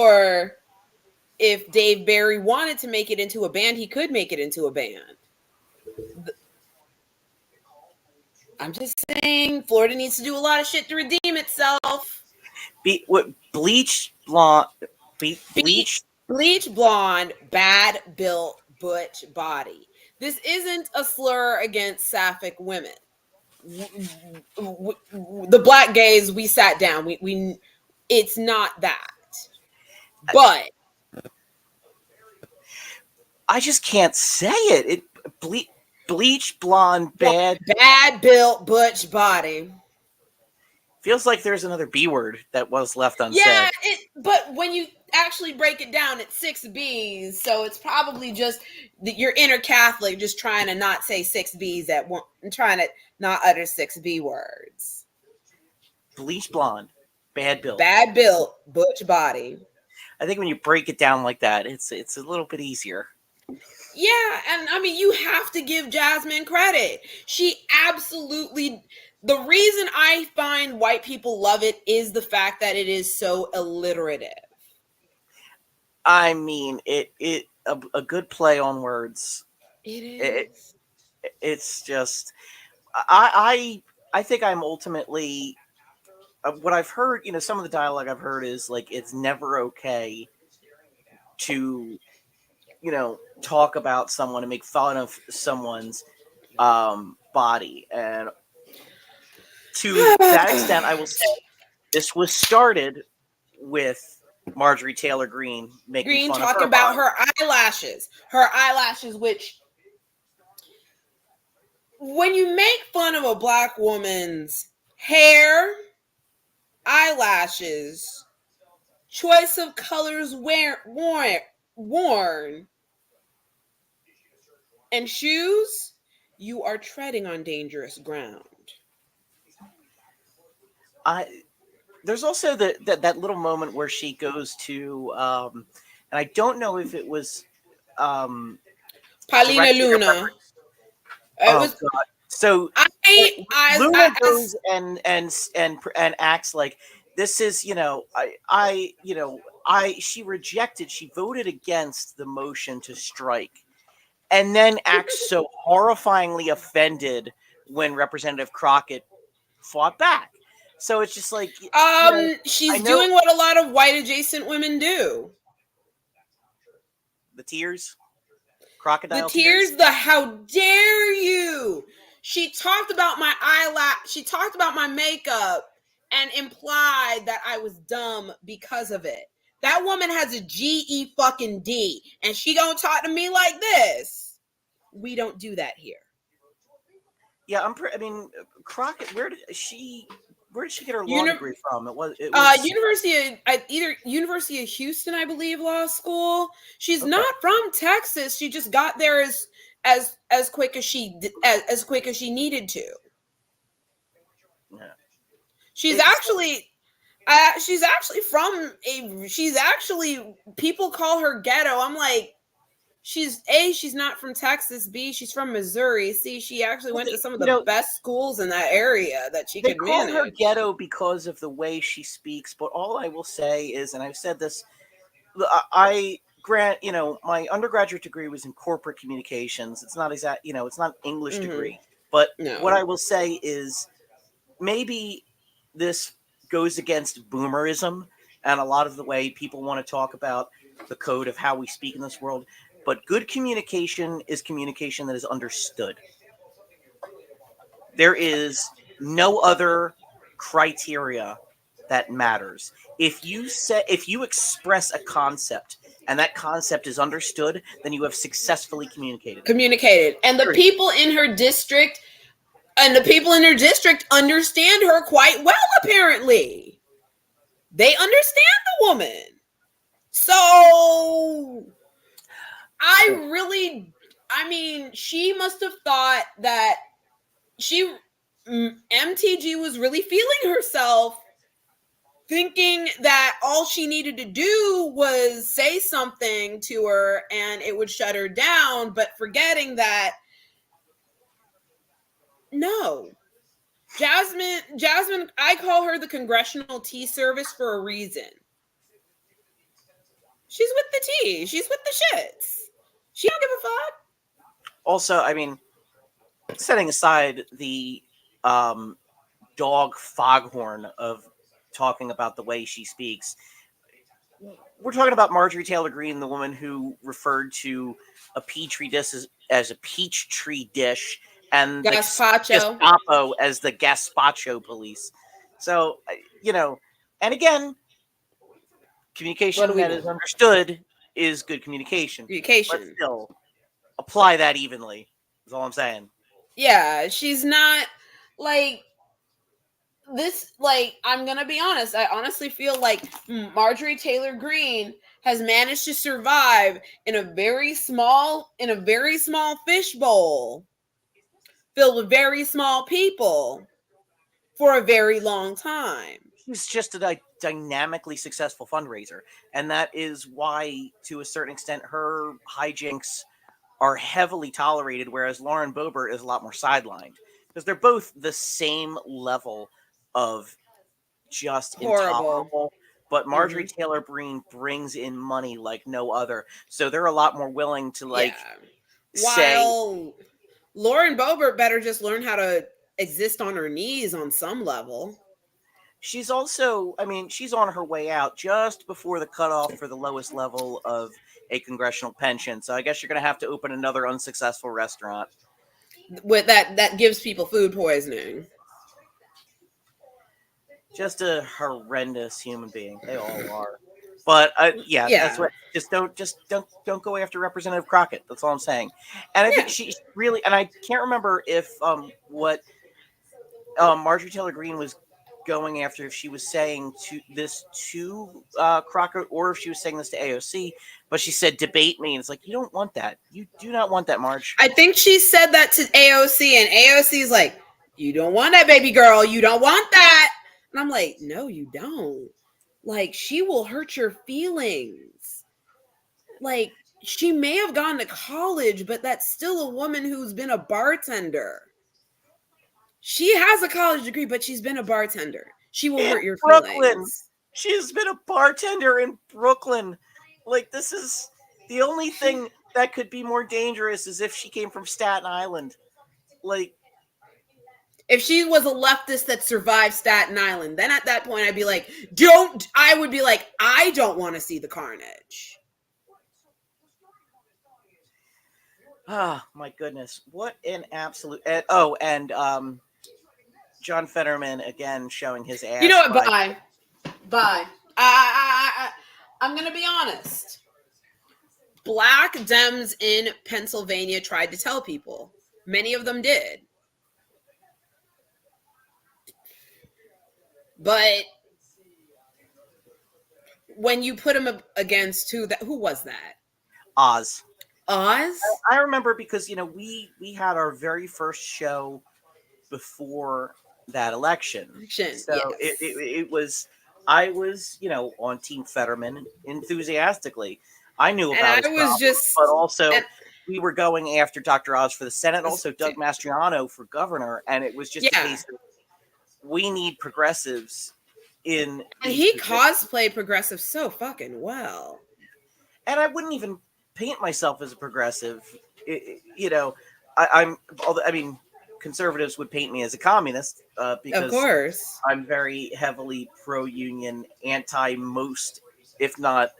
sure if Dave Barry wanted to make it into a band, he could make it into a band. I'm just saying, Florida needs to do a lot of shit to redeem itself. Bleach blonde, bleach blonde, bad built, butch body. This isn't a slur against sapphic women. The black gays, we sat down. We it's not that. But I just can't say it. Bleach blonde, bad built, butch body. Feels like there's another B word that was left unsaid. Yeah, but when you actually break it down, it's 6 B's. So it's probably just your inner Catholic just trying to not say 6 B's at one, trying to not utter 6 B words. Bleach blonde, bad built, butch body. I think when you break it down like that, it's a little bit easier. Yeah, and I mean, you have to give Jasmine credit. She absolutely. The reason I find white people love it is the fact that it is so alliterative. I mean, a good play on words. It is. It's just, I think I'm ultimately, what I've heard, some of the dialogue I've heard is like, it's never okay to, talk about someone and make fun of someone's body. And to that extent, I will say this was started with Marjorie Taylor Greene making fun of her talking about body. her eyelashes, which when you make fun of a black woman's hair, eyelashes, choice of colors worn, and shoes, you are treading on dangerous ground. There's also that little moment where she goes to, and I don't know if it was Paulina Luna. God. So Luna goes and acts like this is, she rejected, she voted against the motion to strike, and then acts so horrifyingly offended when Representative Crockett fought back. So it's just like, she's doing what a lot of white adjacent women do. The tears, crocodile tears. The how dare you? She talked about my eyelash. She talked about my makeup and implied that I was dumb because of it. That woman has a GE fucking D, and she gonna talk to me like this. We don't do that here. Yeah, I mean, Crockett. Where did she get her law degree from? It was University of Houston, I believe, law school. She's not from Texas. She just got there as quick as she needed to. Yeah. She's actually people call her ghetto. I'm like, she's not from Texas. B, she's from Missouri. C, she actually went to some of the best schools in that area that she could manage. They call her ghetto because of the way she speaks, but all I will say is, and I've said this, I grant, my undergraduate degree was in corporate communications. It's not exact, it's not an English degree, but what I will say is maybe this goes against boomerism and a lot of the way people want to talk about the code of how we speak in this world. But good communication is communication that is understood. There is no other criteria that matters. If you express a concept and that concept is understood, then you have successfully communicated. And the people in her district understand her quite well, apparently. They understand the woman. So she must have thought that MTG was really feeling herself, thinking that all she needed to do was say something to her and it would shut her down, but forgetting that no. Jasmine, I call her the Congressional Tea Service for a reason. She's with the tea. She's with the shits. She don't give a fuck. Also, I mean, setting aside the um, dog foghorn of talking about the way she speaks, we're talking about Marjorie Taylor Greene, the woman who referred to a petri dish as a peach tree dish, and the Gazpacho. Gestapo as the Gazpacho police. So, and again, What do communication we that know? is understood is good communication. But Communication. still, apply that evenly. Is all I'm saying. Yeah, she's not like this. Like, I'm gonna be honest. I honestly feel like Marjorie Taylor Greene has managed to survive in a very small fishbowl filled with very small people for a very long time. She's just a dynamically successful fundraiser, and that is why, to a certain extent, her hijinks are heavily tolerated, whereas Lauren Boebert is a lot more sidelined because they're both the same level of just Horrible. intolerable. But Marjorie Hmm. Taylor Greene brings in money like no other, so they're a lot more willing to Yeah. say. While Lauren Boebert better just learn how to exist on her knees on some level. She's also, I mean, she's on her way out just before the cutoff for the lowest level of a congressional pension. So I guess you're going to have to open another unsuccessful restaurant. With that gives people food poisoning. Just a horrendous human being. They all are. But yeah, that's Yeah. what. Just don't go after Representative Crockett. That's all I'm saying. And I think Yeah. she really, and I can't remember if what Marjorie Taylor Greene was going after, if she was saying to Crockett, or if she was saying this to AOC, but she said debate me, and it's like, you don't want that. You do not want that, Marge. I think she said that to AOC, and AOC's like, "You don't want that, baby girl. You don't want that." And I'm like, "No, you don't. Like, she will hurt your feelings. Like, she may have gone to college, but that's still a woman who's been a bartender. She has a college degree, but she's been a bartender. She will In hurt your Brooklyn, feelings." she's been a bartender in Brooklyn. Like, this is the only thing that could be more dangerous, is if she came from Staten Island. Like, If she was a leftist that survived Staten Island, then at that point I'd be like, don't, I would be like, I don't want to see the carnage. my goodness, what an absolute. And John Fetterman again showing his You know ass what? by. Bye. Bye. I'm going to be honest. Black Dems in Pennsylvania tried to tell people. Many of them did. But when you put him against who was that? Oz. Oz? I remember because we had our very first show before that election, so it, Yes. it, it was I was on Team Fetterman enthusiastically. I knew And about I his was problems, but just, also and we were going after Dr. Oz for the Senate, also Doug Mastriano for governor, and it was just a yeah. case of, we need progressives in And these he positions. cosplayed progressive so fucking well. And I wouldn't even paint myself as a progressive. I'm. Although, I mean, conservatives would paint me as a communist Of because course. I'm very heavily pro-union, anti most, if not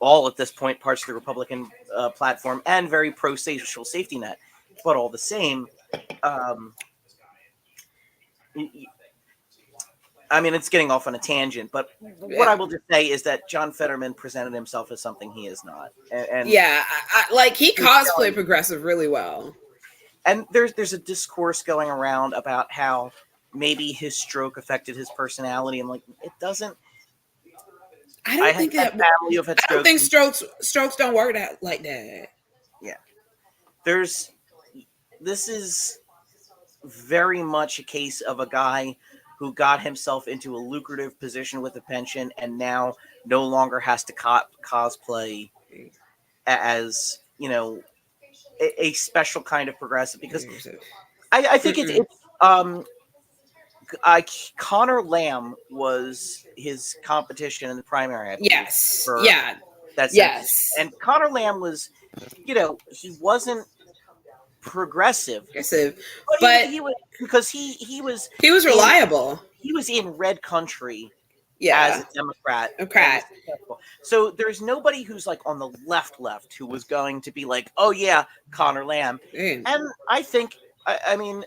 all, at this point, parts of the Republican platform, and very pro-social safety net. But all the same, um, I mean, it's getting off on a tangent, but what I Yeah. will just say is that John Fetterman presented himself as something he is not, and Yeah. Like, he he's cosplayed showing. progressive really well. And there's a discourse going around about how maybe his stroke affected his personality. I'm like, it doesn't. I I don't have think had that. family who've had I don't strokes. think strokes don't work that like that. Yeah, there's. This is very much a case of a guy who got himself into a lucrative position with a pension, and now no longer has to cosplay as a special kind of progressive, because I think Mm-mm. it's Connor Lamb was his competition in the primary, I believe, Yes. for Yeah. that sense. Yes. And Connor Lamb was, he wasn't progressive, Aggressive. but But he was, because he was he was in reliable. red country as Yeah. a Democrat, A and was crat. successful. So there's nobody who's like on the left who was going to be like, oh yeah, Connor Lamb. Mm. And I think, I mean,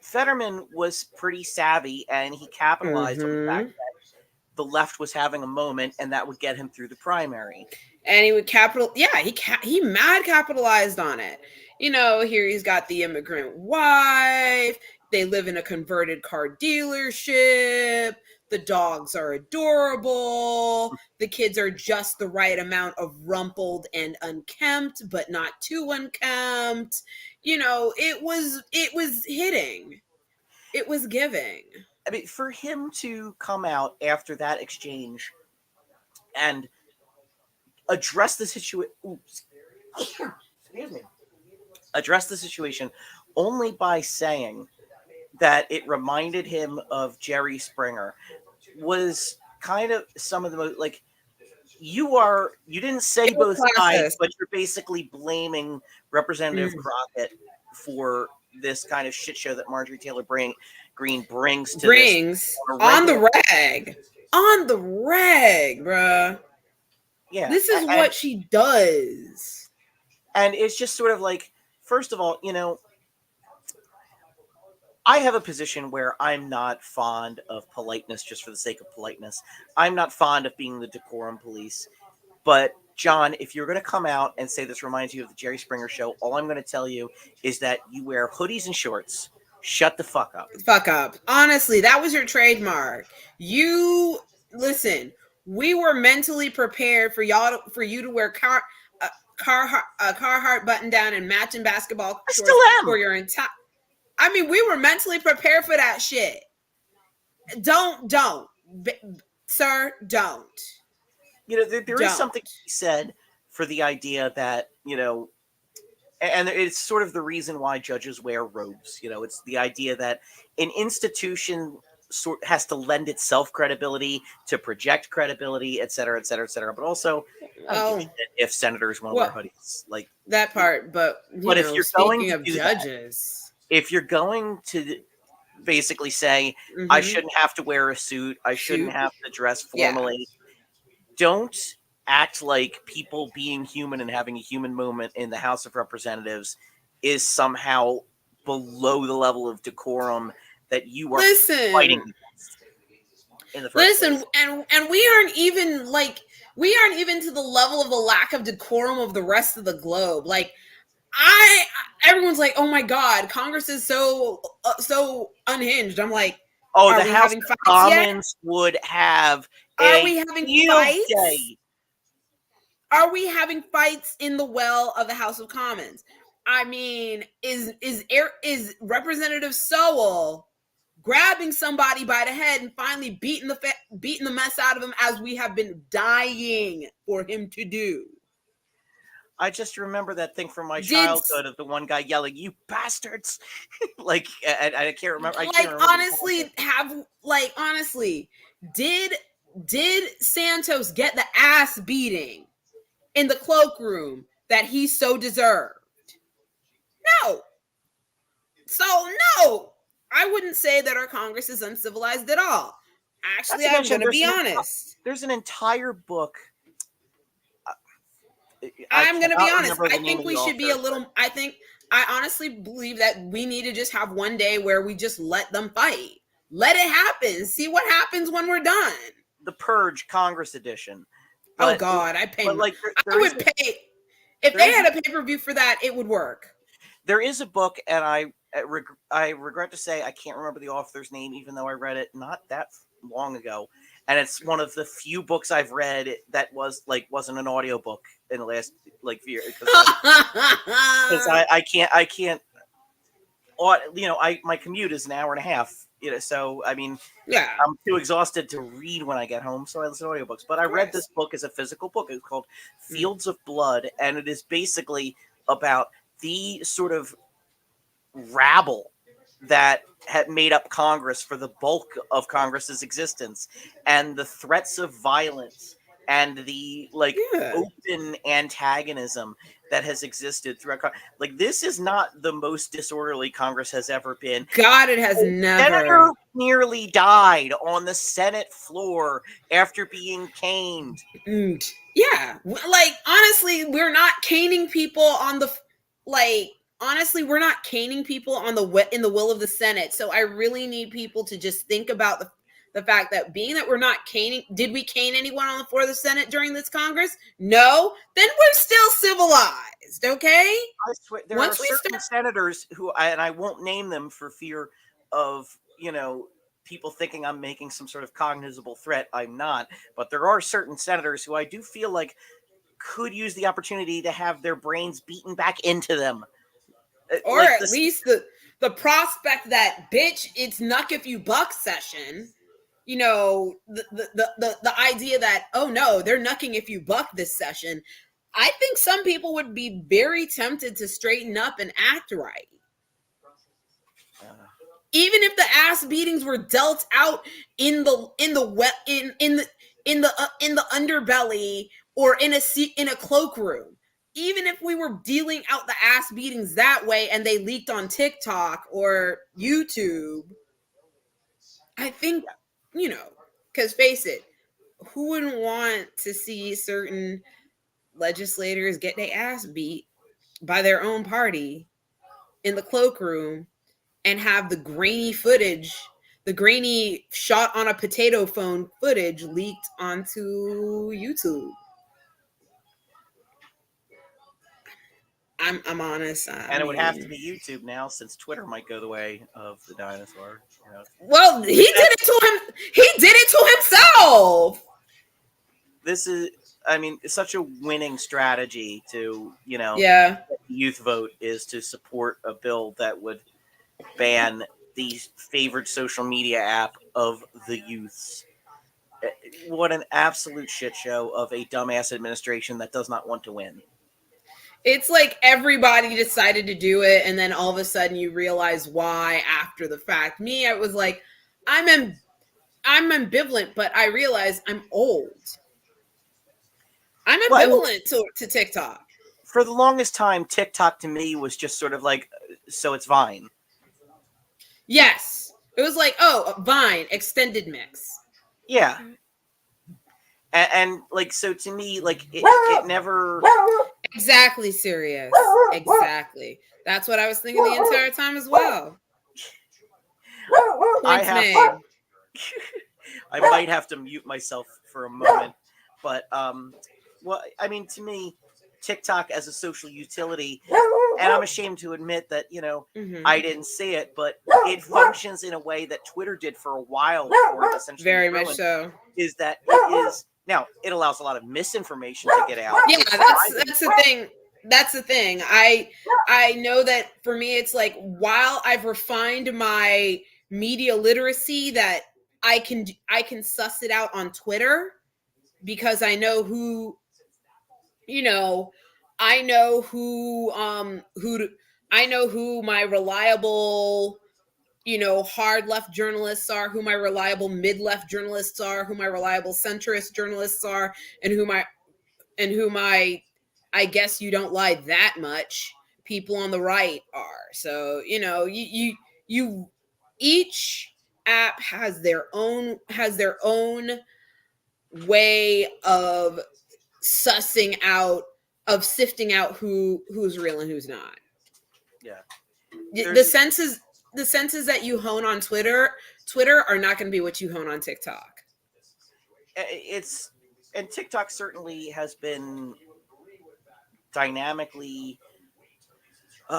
Fetterman was pretty savvy, and he capitalized on the fact Mm-hmm. that the left was having a moment, and that would get him through the primary. And he would he mad capitalized on it. Here he's got the immigrant wife. They live in a converted car dealership. The dogs are adorable. The kids are just the right amount of rumpled and unkempt, but not too unkempt. It was hitting. It was giving. I mean, for him to come out after that exchange and address the situation, excuse me, address the situation only by saying that it reminded him of Jerry Springer was kind of some of the most, like, you didn't say It was both sides, classist. but you're basically blaming Representative Mm. Crockett for this kind of shit show that Marjorie Taylor Greene brings to this Brings on a on regular. the reg. On the reg, bruh. Yeah, This is what she does. and it's just sort of like, first of all, I have a position where I'm not fond of politeness just for the sake of politeness. I'm not fond of being the decorum police. But John, if you're going to come out and say this reminds you of the Jerry Springer show, all I'm going to tell you is that you wear hoodies and shorts. Shut the fuck up. Fuck up. Honestly, that was your trademark. You listen. We were mentally prepared for you to wear Carhartt button down and matching basketball I shorts still am. for your entire. I mean, we were mentally prepared for that shit. Don't, sir, don't. There is something to be said for the idea that, and it's sort of the reason why judges wear robes. It's the idea that an institution has to lend itself credibility to project credibility, et cetera, et cetera, et cetera. But also, I don't give a shit if senators want to wear hoodies, like that part. But if you're going speaking to of do judges, if you're going to basically say, I shouldn't have to wear a suit, I shouldn't have to dress formally, don't act like people being human and having a human moment in the House of Representatives is somehow below the level of decorum that you are fighting against in the first place. and we aren't even to the level of the lack of decorum of the rest of the globe. Like everyone's like, oh my god, Congress is so unhinged. I'm like, oh, are the we House having of fights Commons yet? would have Are a we having field fights? day. Are we having fights in the well of the House of Commons? I mean, is Representative Sowell grabbing somebody by the head and finally beating the mess out of him, as we have been dying for him to do? I just remember that thing from my childhood of the one guy yelling, "You bastards!" Like, I can't remember. Honestly, did Santos get the ass beating in the cloakroom that he so deserved? No. So no, I wouldn't say that our Congress is uncivilized at all. Actually, I'm going to be honest. There's an entire book. I'm going to be honest. I think we should be a little. I honestly believe that we need to just have one day where we just let them fight. Let it happen. See what happens when we're done. The Purge Congress edition. But, oh God, I pay. But I would pay if they had a pay-per-view for that. It would work. There is a book, and I regret to say I can't remember the author's name, even though I read it not that long ago. And it's one of the few books I've read that wasn't an audiobook in the last few years, because I can't. My commute is an hour and a half. So I mean, yeah, I'm too exhausted to read when I get home, so I listen to audiobooks. But I read this book as a physical book. It's called Fields of Blood, and it is basically about the sort of rabble that had made up Congress for the bulk of Congress's existence, and the threats of violence and the like Yeah. open antagonism that has existed throughout. Like, this is not the most disorderly Congress has ever been. God, it has A senator never. nearly died on the Senate floor after being caned. Yeah, like honestly, we're not caning people on the like. Honestly, we're not caning people on the in the will of the Senate. So I really need people to just think about the fact that being that we're not caning, did we cane anyone on the floor of the Senate during this Congress? No. Then we're still civilized, okay? I swear, there are Once we certain start, senators who, and I won't name them for fear of, people thinking I'm making some sort of cognizable threat. I'm not. But there are certain senators who I do feel like could use the opportunity to have their brains beaten back into them. or Like at this. least the prospect that bitch, it's nuck if you buck session. The idea that, oh no, they're nucking if you buck this session. I think some people would be very tempted to straighten up and act right, even if the ass beatings were dealt out in the underbelly or in a cloakroom. Even if we were dealing out the ass beatings that way and they leaked on TikTok or YouTube, I think, because face it, who wouldn't want to see certain legislators get their ass beat by their own party in the cloakroom and have the grainy shot on a potato phone footage leaked onto YouTube? I'm honest. I And it would have to mean, be YouTube now, since Twitter might go the way of the dinosaur. well, he did it to him. He did it to himself. This is, I mean, it's such a winning strategy to, Yeah. youth vote is to support a bill that would ban the favored social media app of the youths. What an absolute shit show of a dumbass administration that does not want to win. It's like everybody decided to do it, and then all of a sudden you realize why after the fact. Me, I was like, I'm I'm ambivalent, but I realize I'm old. I'm Well, I mean, ambivalent to TikTok. for the longest time, TikTok to me was just sort of like, so it's Vine. Yes. It was like, oh, Vine, extended mix. Yeah. And like, so to me, like, it never. Exactly, serious. Exactly. That's what I was thinking the entire time as well. I Points have. made. I might have to mute myself for a moment, but well, I mean, to me, TikTok as a social utility, and I'm ashamed to admit that I didn't see it, but it functions in a way that Twitter did for a while before it essentially Very was much ruined. so. Is that it is now it allows a lot of misinformation to get out. Yeah, that's the thing. That's the thing. I know that for me, it's like, while I've refined my media literacy, that I can suss it out on Twitter, because I know who, you know, I know who my reliable, hard left journalists are, who my reliable mid left journalists are, who my reliable centrist journalists are, and who my, I guess you don't lie that much, people on the right are. So, you each app has their own way of sussing out, of sifting out who's real and who's not. Yeah, The there's senses that you hone on Twitter are not going to be what you hone on TikTok. it's and TikTok certainly has been dynamically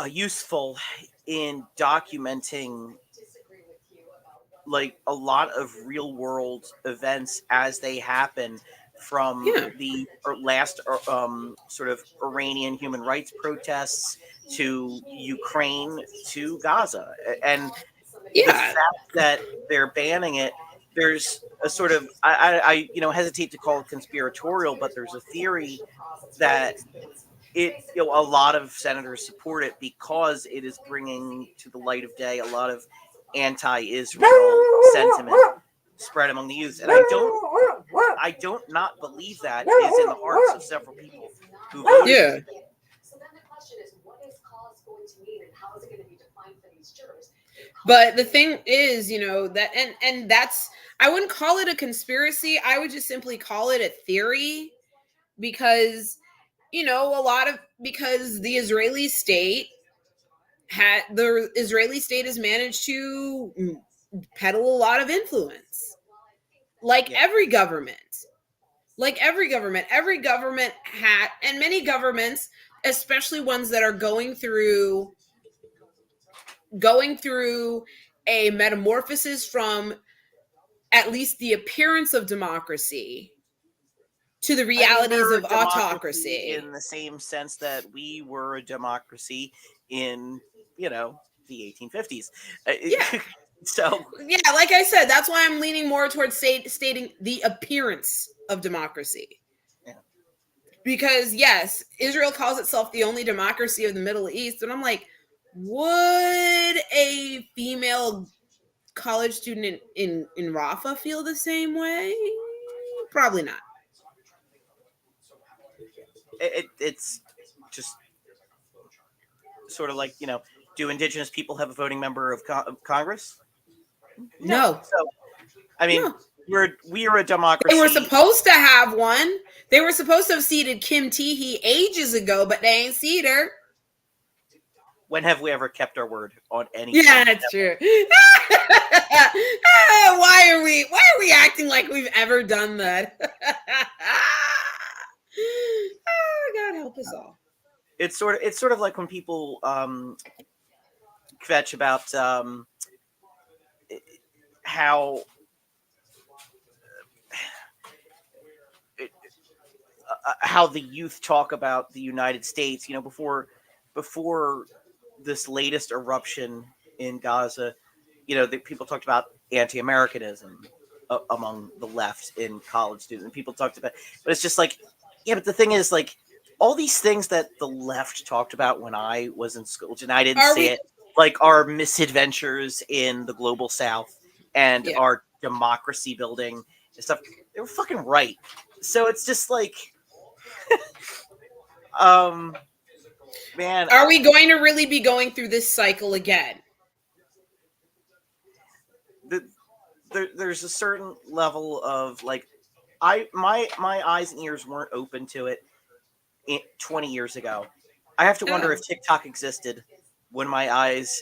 useful in documenting like a lot of real world events as they happen, from Yeah. the last sort of Iranian human rights protests to Ukraine to Gaza. And the Yeah. fact that they're banning it, there's a sort of, I hesitate to call it conspiratorial, but there's a theory that a lot of senators support it because it is bringing to the light of day a lot of anti-Israel sentiment spread among the youth. And I don't I don't not believe that is in the hearts of several people who voted. Yeah. But the thing is, that and that's, I wouldn't call it a conspiracy. I would just simply call it a theory, because because the Israeli state has managed to peddle a lot of influence, like Yeah. every government. Every government had, and many governments, especially ones that are going through a metamorphosis from at least the appearance of democracy to the I mean, realities they're a of democracy autocracy. in the same sense that we were a democracy in, the 1850s. Yeah. So, Yeah, like I said, that's why I'm leaning more towards stating the appearance of democracy. yeah. Because yes, Israel calls itself the only democracy of the Middle East, and I'm like, would a female college student in Rafah feel the same way? Probably not. It's just sort of like, do indigenous people have a voting member of Congress? No. No. So, I mean, No. we are a They democracy. were supposed to have one. They were supposed to have seated Kim Teehee ages ago, but they ain't seated her. When have we ever kept our word on anything? Yeah, that's true. Why are we acting like we've ever done that? God help us all. It's sort of like when people kvetch about how how the youth talk about the United States. Before this latest eruption in Gaza, the people talked about anti-Americanism among the left in college students, and people talked about, but it's just like, yeah, but the thing is, like, all these things that the left talked about when I was in school, and I didn't say it, like our misadventures in the global South and our democracy building and stuff, they were fucking right. So it's just like, man, are we going to really be going through this cycle again? There's a certain level of like, my eyes and ears weren't open to it 20 years ago. I have to wonder if TikTok existed when my eyes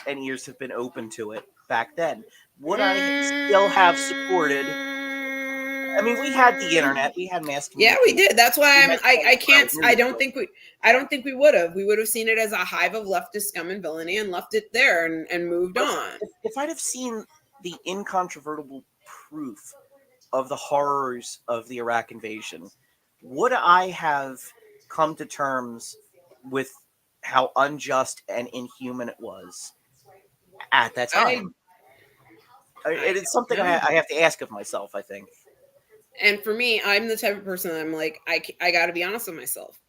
and ears have been open to it back then. Would I still have supported? I mean, we had the internet, we had mass communication. Yeah, we did. That's why I don't think we would have. We would have seen it as a hive of leftist scum and villainy and left it there and moved on. If I'd have seen the incontrovertible proof of the horrors of the Iraq invasion, would I have come to terms with how unjust and inhuman it was at that time? It's something I have to ask of myself, I think. And for me, I'm the type of person that I'm like, I got to be honest with myself.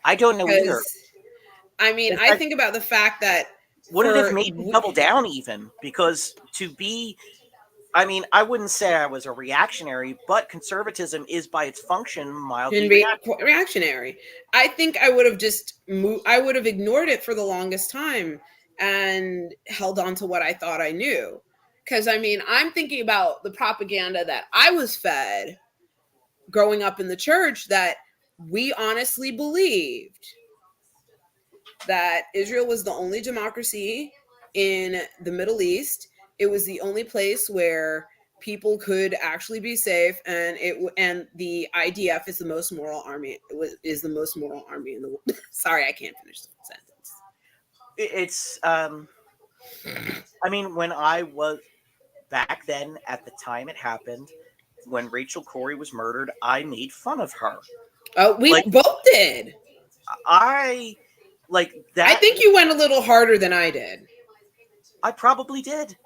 I don't know either. I mean, I think about the fact that would it have made me double down even? Because I mean, I wouldn't say I was a reactionary, but conservatism is by its function mildly reactionary. I think I would have I would have ignored it for the longest time and held on to what I thought I knew. Because, I mean, I'm thinking about the propaganda that I was fed growing up in the church, that we honestly believed that Israel was the only democracy in the Middle East. It was the only place where people could actually be safe, and the IDF is the most moral army. Is the most moral army in the world. Sorry, I can't finish the sentence. It's I mean, when I was back then, at the time it happened, when Rachel Corrie was murdered, I made fun of her. Oh, we both did. I like that. I think you went a little harder than I did. I probably did.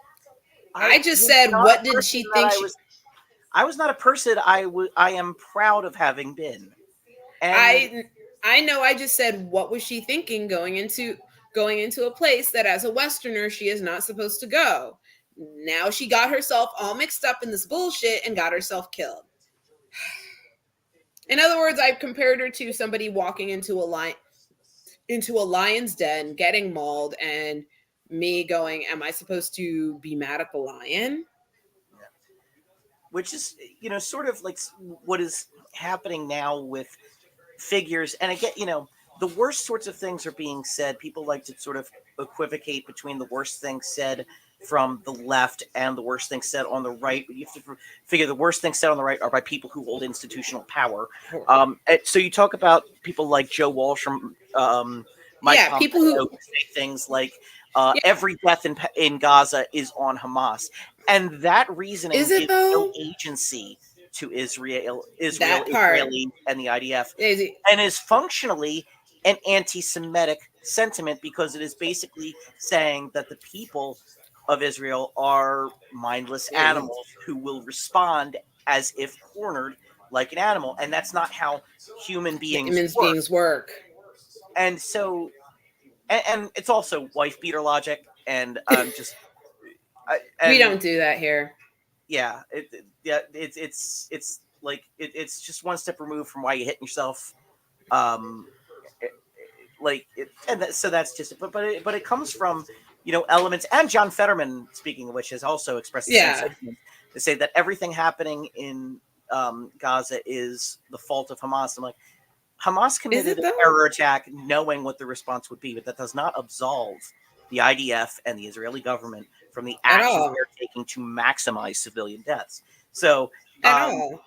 I just said, what did she think? I was not a person I am proud of having been. And I know. I just said, what was she thinking going into a place that, as a Westerner, she is not supposed to go? Now she got herself all mixed up in this bullshit and got herself killed. In other words, I've compared her to somebody walking into a lion's den, getting mauled, and me going, "Am I supposed to be mad at the lion?" Which is, sort of like what is happening now with figures. And again, the worst sorts of things are being said. People like to sort of equivocate between the worst things said from the left and the worst things said on the right. You have to figure the worst things said on the right are by people who hold institutional power. So you talk about people like Joe Walsh from Mike Yeah, Pompeo people who. who say things like Yeah, every death in Gaza is on Hamas. And that is reasoning it gives no though? agency to That part. Israeli, and the IDF, Is it, and is functionally an anti-Semitic sentiment because it is basically saying that the people of Israel are mindless animals who will respond as if cornered like an animal, and that's not how human beings humans work. beings work. And so, and it's also wife beater logic, and We and don't do that here. yeah, yeah, it's like it's just one step removed from why you hitting yourself. Um, so that's just it. But it comes from elements. And John Fetterman, speaking of which, has also expressed the same Yeah. sentiment to say that everything happening in Gaza is the fault of Hamas. I'm like, Hamas Is committed it a though? terror attack knowing what the response would be, but that does not absolve the IDF and the Israeli government from the At actions all. they're taking to maximize civilian deaths. So, At um, all.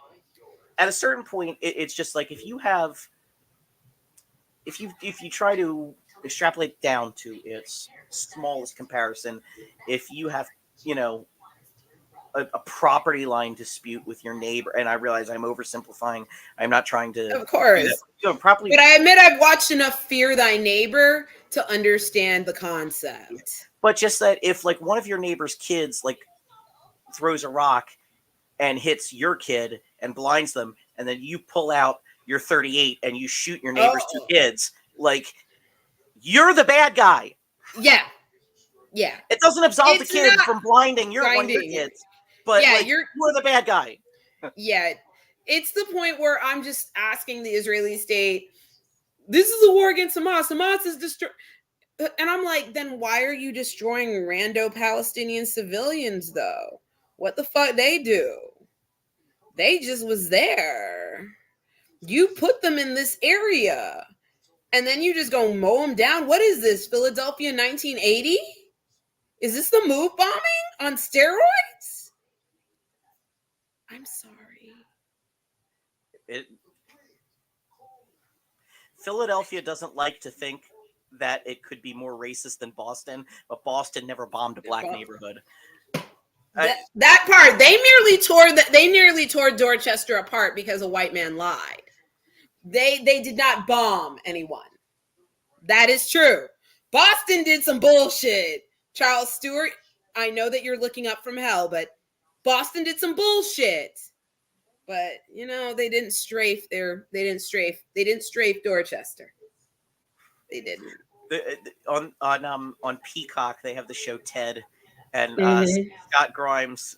at a certain point, it's just like if you try to extrapolate down to its smallest comparison, if you have you know a property line dispute with your neighbor, and I realize I'm oversimplifying. I'm not trying to Of do that. course. Properly, But I admit I've watched enough Fear Thy Neighbor to understand the concept. but just that if like one of your neighbor's kids like throws a rock and hits your kid and blinds them, and then you pull out your 38 and you shoot your neighbor's two Oh, kids, like you're the bad guy. yeah. Yeah. It doesn't absolve the It's kid not from blinding one of your grinding. kids, but Yeah, like you're you're the bad guy. yeah. It's the point where I'm just asking the Israeli state, this is a war against Hamas. Hamas is destroy, and I'm like, then why are you destroying rando Palestinian civilians though? What the fuck they do? They just was there. You put them in this area and then you just go mow them down. What is this? Philadelphia 1980? Is this the move bombing on steroids? I'm sorry. It, Philadelphia doesn't like to think that it could be more racist than Boston, but Boston never bombed a black neighborhood. That part, they nearly tore Dorchester apart because a white man lied. They did not bomb anyone. That is true. Boston did some bullshit. Charles Stewart, I know that you're looking up from hell, but Boston did some bullshit. But they didn't strafe Dorchester. They didn't. On Peacock, they have the show Ted, and Mhm. Scott Grimes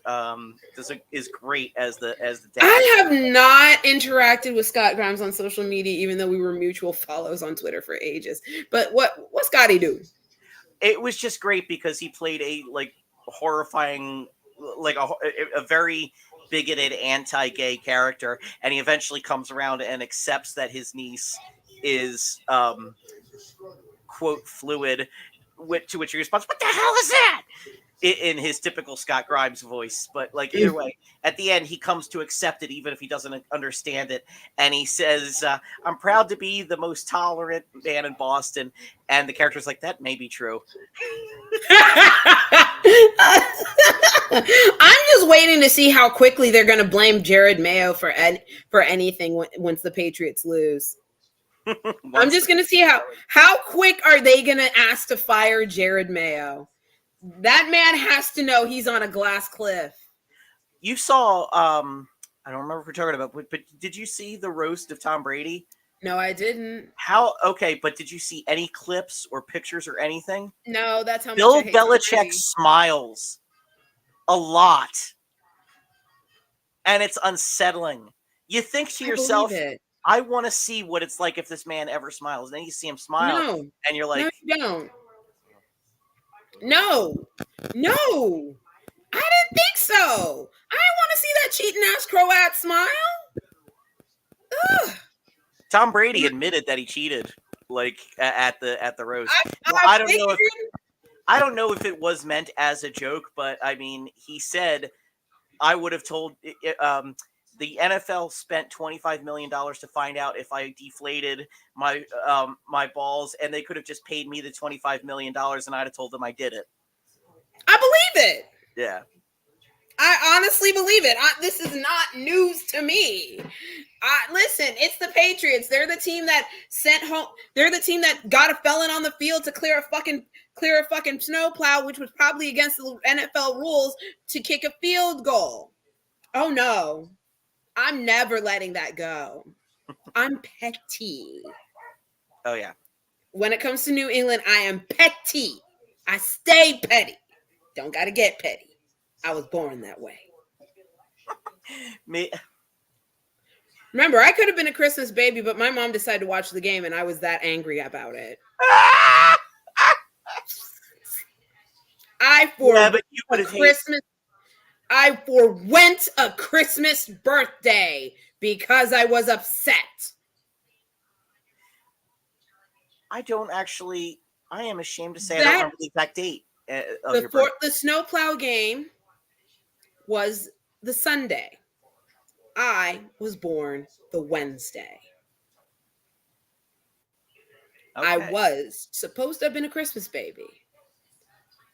is great as the dad. I have not interacted with Scott Grimes on social media, even though we were mutual follows on Twitter for ages. But what's Scotty do? It was just great because he played a like horrifying, like a very bigoted anti-gay character, and he eventually comes around and accepts that his niece is quote fluid, to which he responds, "What the hell is that?" In his typical Scott Grimes voice. But like either way, at the end he comes to accept it even if he doesn't understand it, and he says, "I'm proud to be the most tolerant man in Boston." And the character's like, "That may be true." I'm just waiting to see how quickly they're going to blame Jared Mayo for anything once the Patriots lose. I'm just going to see how quick are they going to ask to fire Jared Mayo. That man has to know he's on a glass cliff. You saw, I don't remember if we're talking about, but did you see the roast of Tom Brady? No, I didn't. Okay, but did you see any clips or pictures or anything? No, that's how much I Bill hate Tom Belichick Brady. smiles a lot. And it's unsettling. You think to I believe yourself, it. I want to see what it's like if this man ever smiles. Then you see him smile, No, and you're no, like, you don't. No, no. I didn't think so. I want to see that cheating ass Croat smile. Ugh. Tom Brady admitted that he cheated, like at the roast. Now, I figured. I don't know if it was meant as a joke, but I mean, he said I would have told. The NFL spent $25 million to find out if I deflated my balls, and they could have just paid me the $25 million, and I'd have told them I did it. I believe it. Yeah. I honestly believe it. This is not news to me. Listen, it's the Patriots. They're the team that sent home. They're the team that got a felon on the field to clear a fucking snowplow, which was probably against the NFL rules, to kick a field goal. Oh no, I'm never letting that go. I'm petty. Oh yeah. When it comes to New England, I am petty. I stay petty. Don't gotta get petty. I was born that way. Me. Remember, I could have been a Christmas baby, but my mom decided to watch the game, and I was that angry about it. I But you would have Christmas. I forwent a Christmas birthday because I was upset. I don't actually. I am ashamed to say I don't remember the exact date of your birthday. The snowplow game was the Sunday. I was born the Wednesday. Okay. I was supposed to have been a Christmas baby.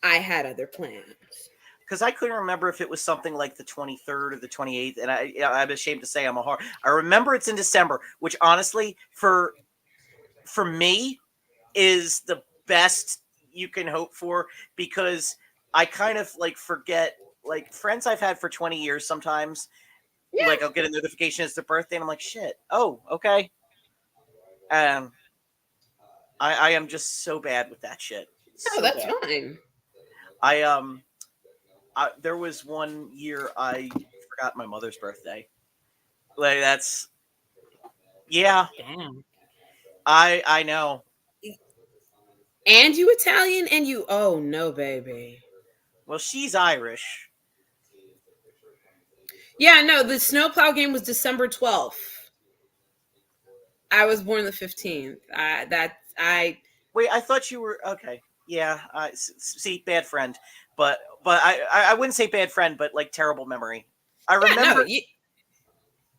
I had other plans. Because I couldn't remember if it was something like the 23rd or the 28th, and I'm ashamed to say I'm a hard. I remember it's in December, which honestly, for me, is the best you can hope for, because I kind of like forget, like, friends I've had for 20 years sometimes. Yeah. Like, I'll get a notification it's their birthday, and I'm like, shit. Oh, okay. I am just so bad with that shit. No, that's fine. There was one year I forgot my mother's birthday. Like, that's, yeah. Damn. I know. And you Italian, and you, oh no, baby. Well, she's Irish. Yeah, no, the snowplow game was December 12th. I was born the 15th. Wait, I thought you were, okay. Yeah, see, bad friend. But I wouldn't say bad friend, but like terrible memory. I remember.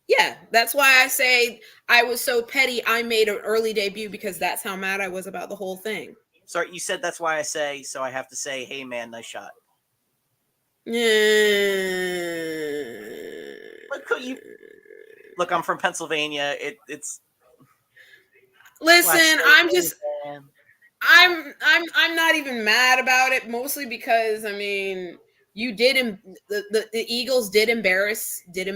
Yeah, that's why I say I was so petty. I made an early debut because that's how mad I was about the whole thing. Sorry, you said that's why I say, so I have to say, hey man, nice shot. Look, I'm from Pennsylvania. It's. Listen, I'm just. I'm not even mad about it. Mostly because, I mean, you did the Eagles did embarrass. They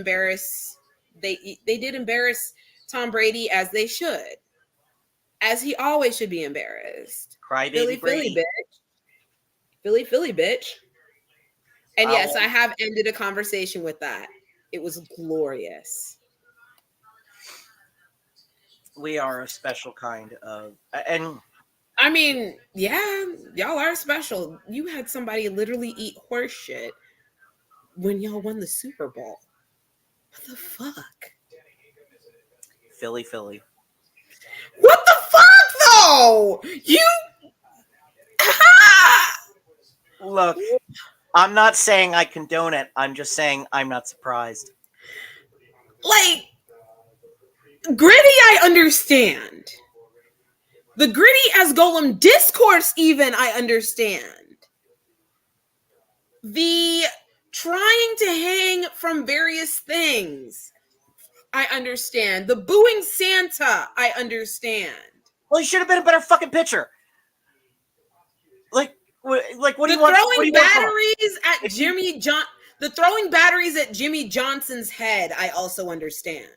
did embarrass Tom Brady, as they should, as he always should be embarrassed. Crybaby Brady, Philly bitch. And yes, I have ended a conversation with that. It was glorious. We are a special kind of, and I mean, yeah, y'all are special. You had somebody literally eat horse shit when y'all won the Super Bowl. What the fuck? Philly. What the fuck, though? You. Look, I'm not saying I condone it. I'm just saying I'm not surprised. Like, gritty, I understand. The gritty as Golem discourse, even, I understand. The trying to hang from various things, I understand. The booing Santa, I understand. Well, he should have been a better fucking pitcher. Like what do you want? Throwing batteries at Jimmy John. The throwing batteries at Jimmy Johnson's head, I also understand.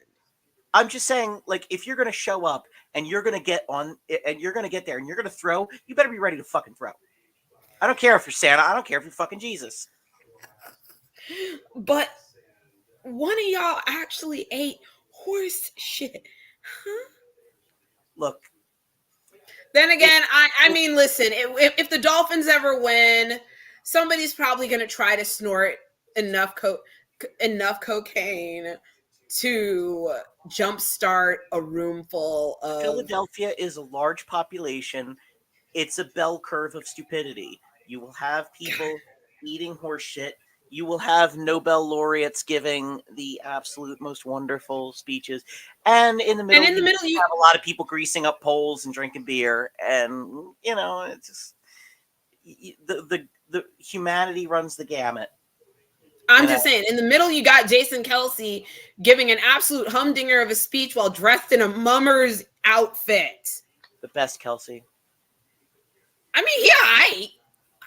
I'm just saying, like, if you're gonna show up and you're gonna get on and you're gonna get there and you're gonna throw, you better be ready to fucking throw. I don't care if you're Santa. I don't care if you're fucking Jesus. But one of y'all actually ate horse shit. Huh? Look, Then it, again, I mean, listen, if the Dolphins ever win, somebody's probably going to try to snort enough enough cocaine to jumpstart a room full of. Philadelphia is a large population. It's a bell curve of stupidity. You will have people eating horse shit. You will have Nobel laureates giving the absolute most wonderful speeches. And in the And middle, in the you middle, you. have a lot of people greasing up poles and drinking beer. And, it's just the humanity runs the gamut. I'm just saying, in the middle, you got Jason Kelsey giving an absolute humdinger of a speech while dressed in a mummer's outfit. The best Kelsey. I mean, yeah,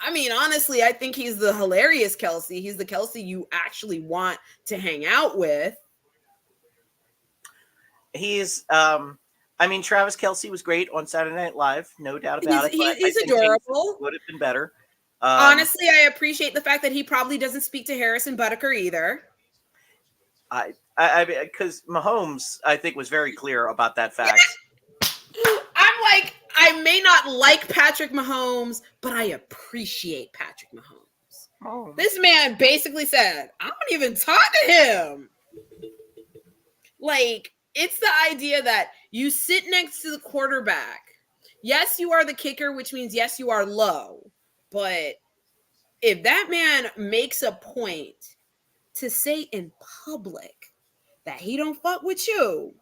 I mean, honestly, I think he's the hilarious Kelsey. He's the Kelsey you actually want to hang out with. He's I mean, Travis Kelsey was great on Saturday Night Live, no doubt about it. But I He's think Jason adorable. would have been better. Honestly, I appreciate the fact that he probably doesn't speak to Harrison Butker either. Because Mahomes, I think, was very clear about that fact. I'm like, I may not like Patrick Mahomes, but I appreciate Patrick Mahomes. Oh. This man basically said, I don't even talk to him. Like, it's the idea that you sit next to the quarterback. Yes, you are the kicker, which means yes, you are low. But if that man makes a point to say in public that he don't fuck with you,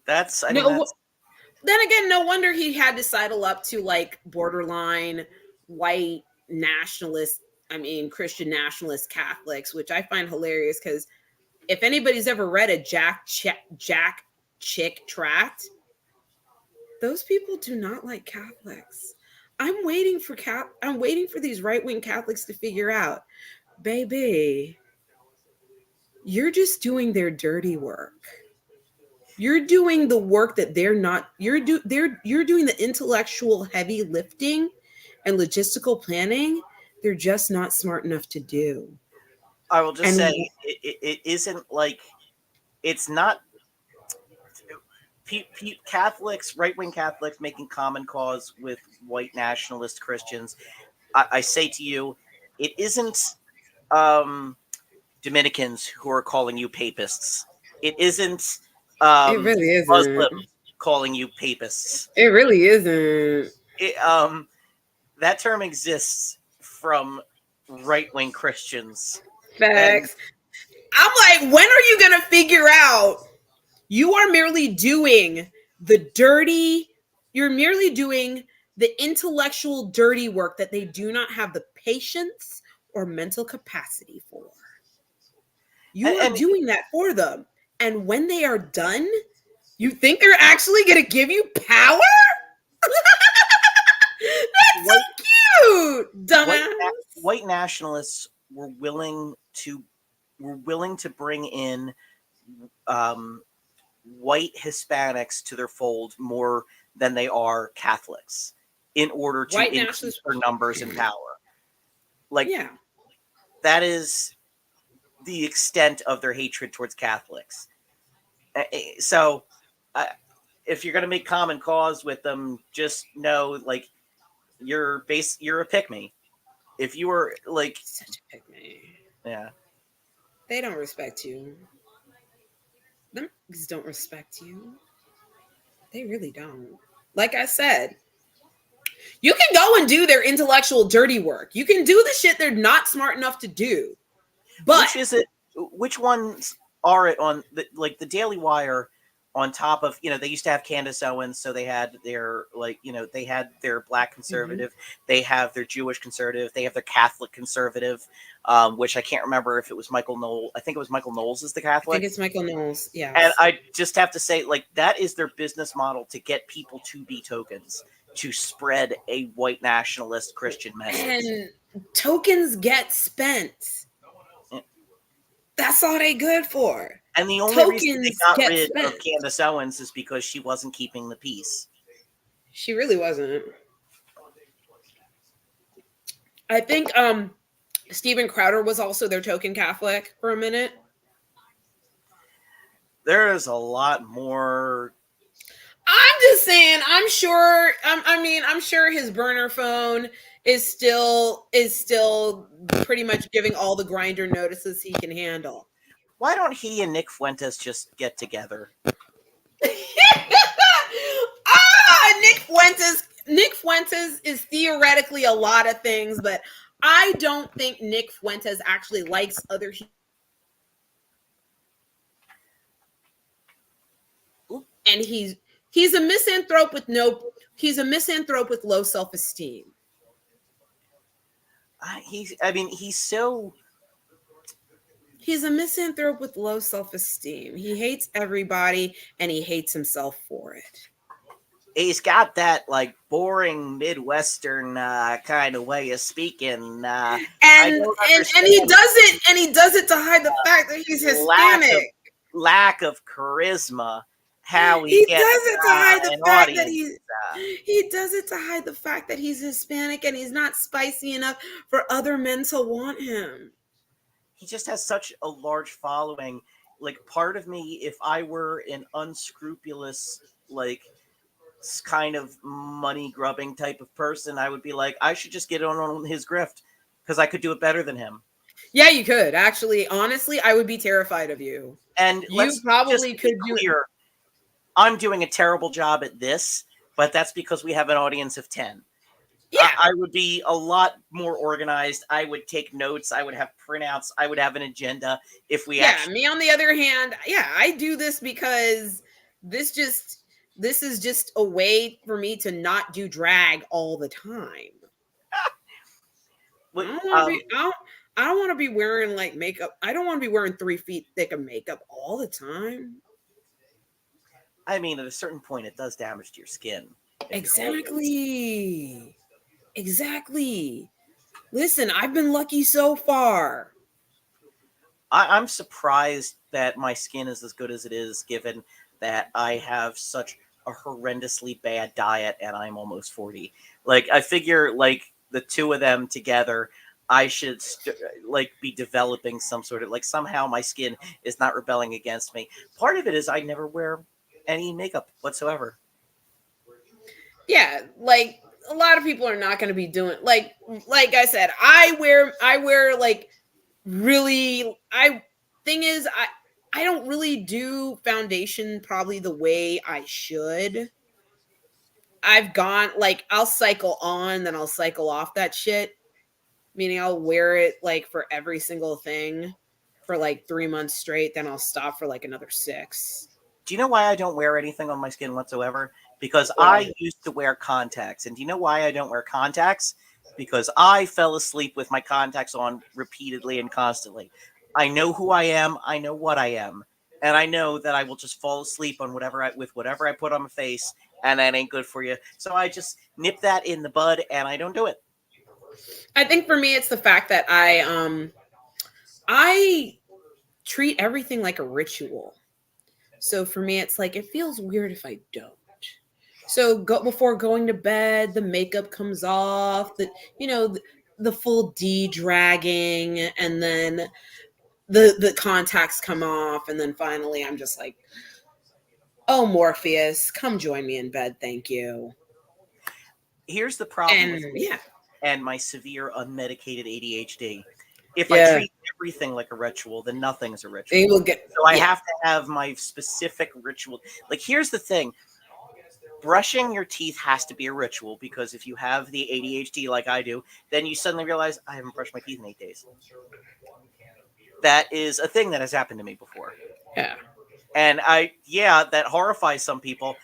That's then again, no wonder he had to sidle up to like borderline white nationalist, I mean, Christian nationalist Catholics, which I find hilarious because if anybody's ever read a Jack Chick tract, those people do not like Catholics. I'm waiting for these right-wing Catholics to figure out, baby, you're just doing their dirty work. You're doing the work that they're not. You're doing the intellectual heavy lifting and logistical planning. They're just not smart enough to do. I will just And say it isn't like it's not Catholics, right wing Catholics, making common cause with white nationalist Christians. I say to you, it isn't Dominicans who are calling you papists. It isn't it really isn't. Muslims calling you papists. It really isn't. That term exists from right wing Christians. Facts. I'm like, when are you going to figure out you are merely doing you're merely doing the intellectual dirty work that they do not have the patience or mental capacity for. You are doing that for them. And when they are done, you think they're actually going to give you power? That's so cute, dumbass. White nationalists were willing to bring in white Hispanics to their fold more than they are Catholics in order to increase their numbers and power. Like, that is the extent of their hatred towards Catholics. So, if you're going to make common cause with them, just know, like, you're a pick-me. If you were like such a pick-me, yeah, they don't respect you. Them niggas don't respect you. They really don't. Like I said, you can go and do their intellectual dirty work. You can do the shit they're not smart enough to do. But which is it? Which ones are it on the Daily Wire? On top of, they used to have Candace Owens, so they had their they had their black conservative, they have their Jewish conservative, they have their Catholic conservative, which I can't remember if it was Michael Knowles. I think it was Michael Knowles is the Catholic. I think it's Michael Knowles, yeah. And I just have to say, like, that is their business model to get people to be tokens, to spread a white nationalist Christian message. And tokens get spent. That's all they good for. And the only reason they got rid of Candace Owens is because she wasn't keeping the peace. She really wasn't. I think Steven Crowder was also their token Catholic for a minute. There is a lot more. I'm just saying. I'm sure. I'm sure his burner phone is still pretty much giving all the grinder notices he can handle. Why don't he and Nick Fuentes just get together? Nick Fuentes. Nick Fuentes is theoretically a lot of things, but I don't think Nick Fuentes actually likes other. And he's a misanthrope with no. He's a misanthrope with low self-esteem. He's so. He's a misanthrope with low self-esteem. He hates everybody and he hates himself for it. He's got that like boring Midwestern kind of way of speaking. And he does it to hide the fact that he's Hispanic. Lack of charisma. How he gets does it to hide the fact audience. that he does it to hide the fact that he's Hispanic and he's not spicy enough for other men to want him. He just has such a large following. Like, part of me, if I were an unscrupulous, like, kind of money grubbing type of person, I would be like, I should just get on his grift because I could do it better than him. Yeah, you could. Actually, honestly, I would be terrified of you. And you probably could do it. I'm doing a terrible job at this, but that's because we have an audience of 10. Yeah. I would be a lot more organized. I would take notes. I would have printouts. I would have an agenda. If we me on the other hand, I do this because this is just a way for me to not do drag all the time. I don't want to be wearing like makeup. I don't want to be wearing 3 feet thick of makeup all the time. I mean, at a certain point, it does damage to your skin. Exactly. Listen, I've been lucky so far. I'm surprised that my skin is as good as it is, given that I have such a horrendously bad diet and I'm almost 40. Like, I figure, like, the two of them together, I should be developing some sort of, like, somehow my skin is not rebelling against me. Part of it is I never wear any makeup whatsoever. Yeah, like a lot of people are not going to be doing like I said, I wear like really I don't really do foundation probably the way I should. I've gone like I'll cycle on, then I'll cycle off that shit. Meaning I'll wear it like for every single thing for like 3 months straight, then I'll stop for like another 6. Do you know why I don't wear anything on my skin whatsoever? Because I used to wear contacts. And do you know why I don't wear contacts? Because I fell asleep with my contacts on repeatedly and constantly. I know who I am. I know what I am. And I know that I will just fall asleep on whatever I put on my face, and that ain't good for you. So I just nip that in the bud, and I don't do it. I think for me, it's the fact that I treat everything like a ritual. So for me, it's like, it feels weird if I don't. So before going to bed, the makeup comes off, the full de-dragging, and then the contacts come off, and then finally I'm just like, oh, Morpheus, come join me in bed, thank you. Here's the problem with me and my severe unmedicated ADHD. If I treat everything like a ritual, then nothing's a ritual. So I have to have my specific ritual. Like, here's the thing. Brushing your teeth has to be a ritual, because if you have the ADHD like I do, then you suddenly realize, I haven't brushed my teeth in 8 days. That is a thing that has happened to me before. Yeah. And that horrifies some people.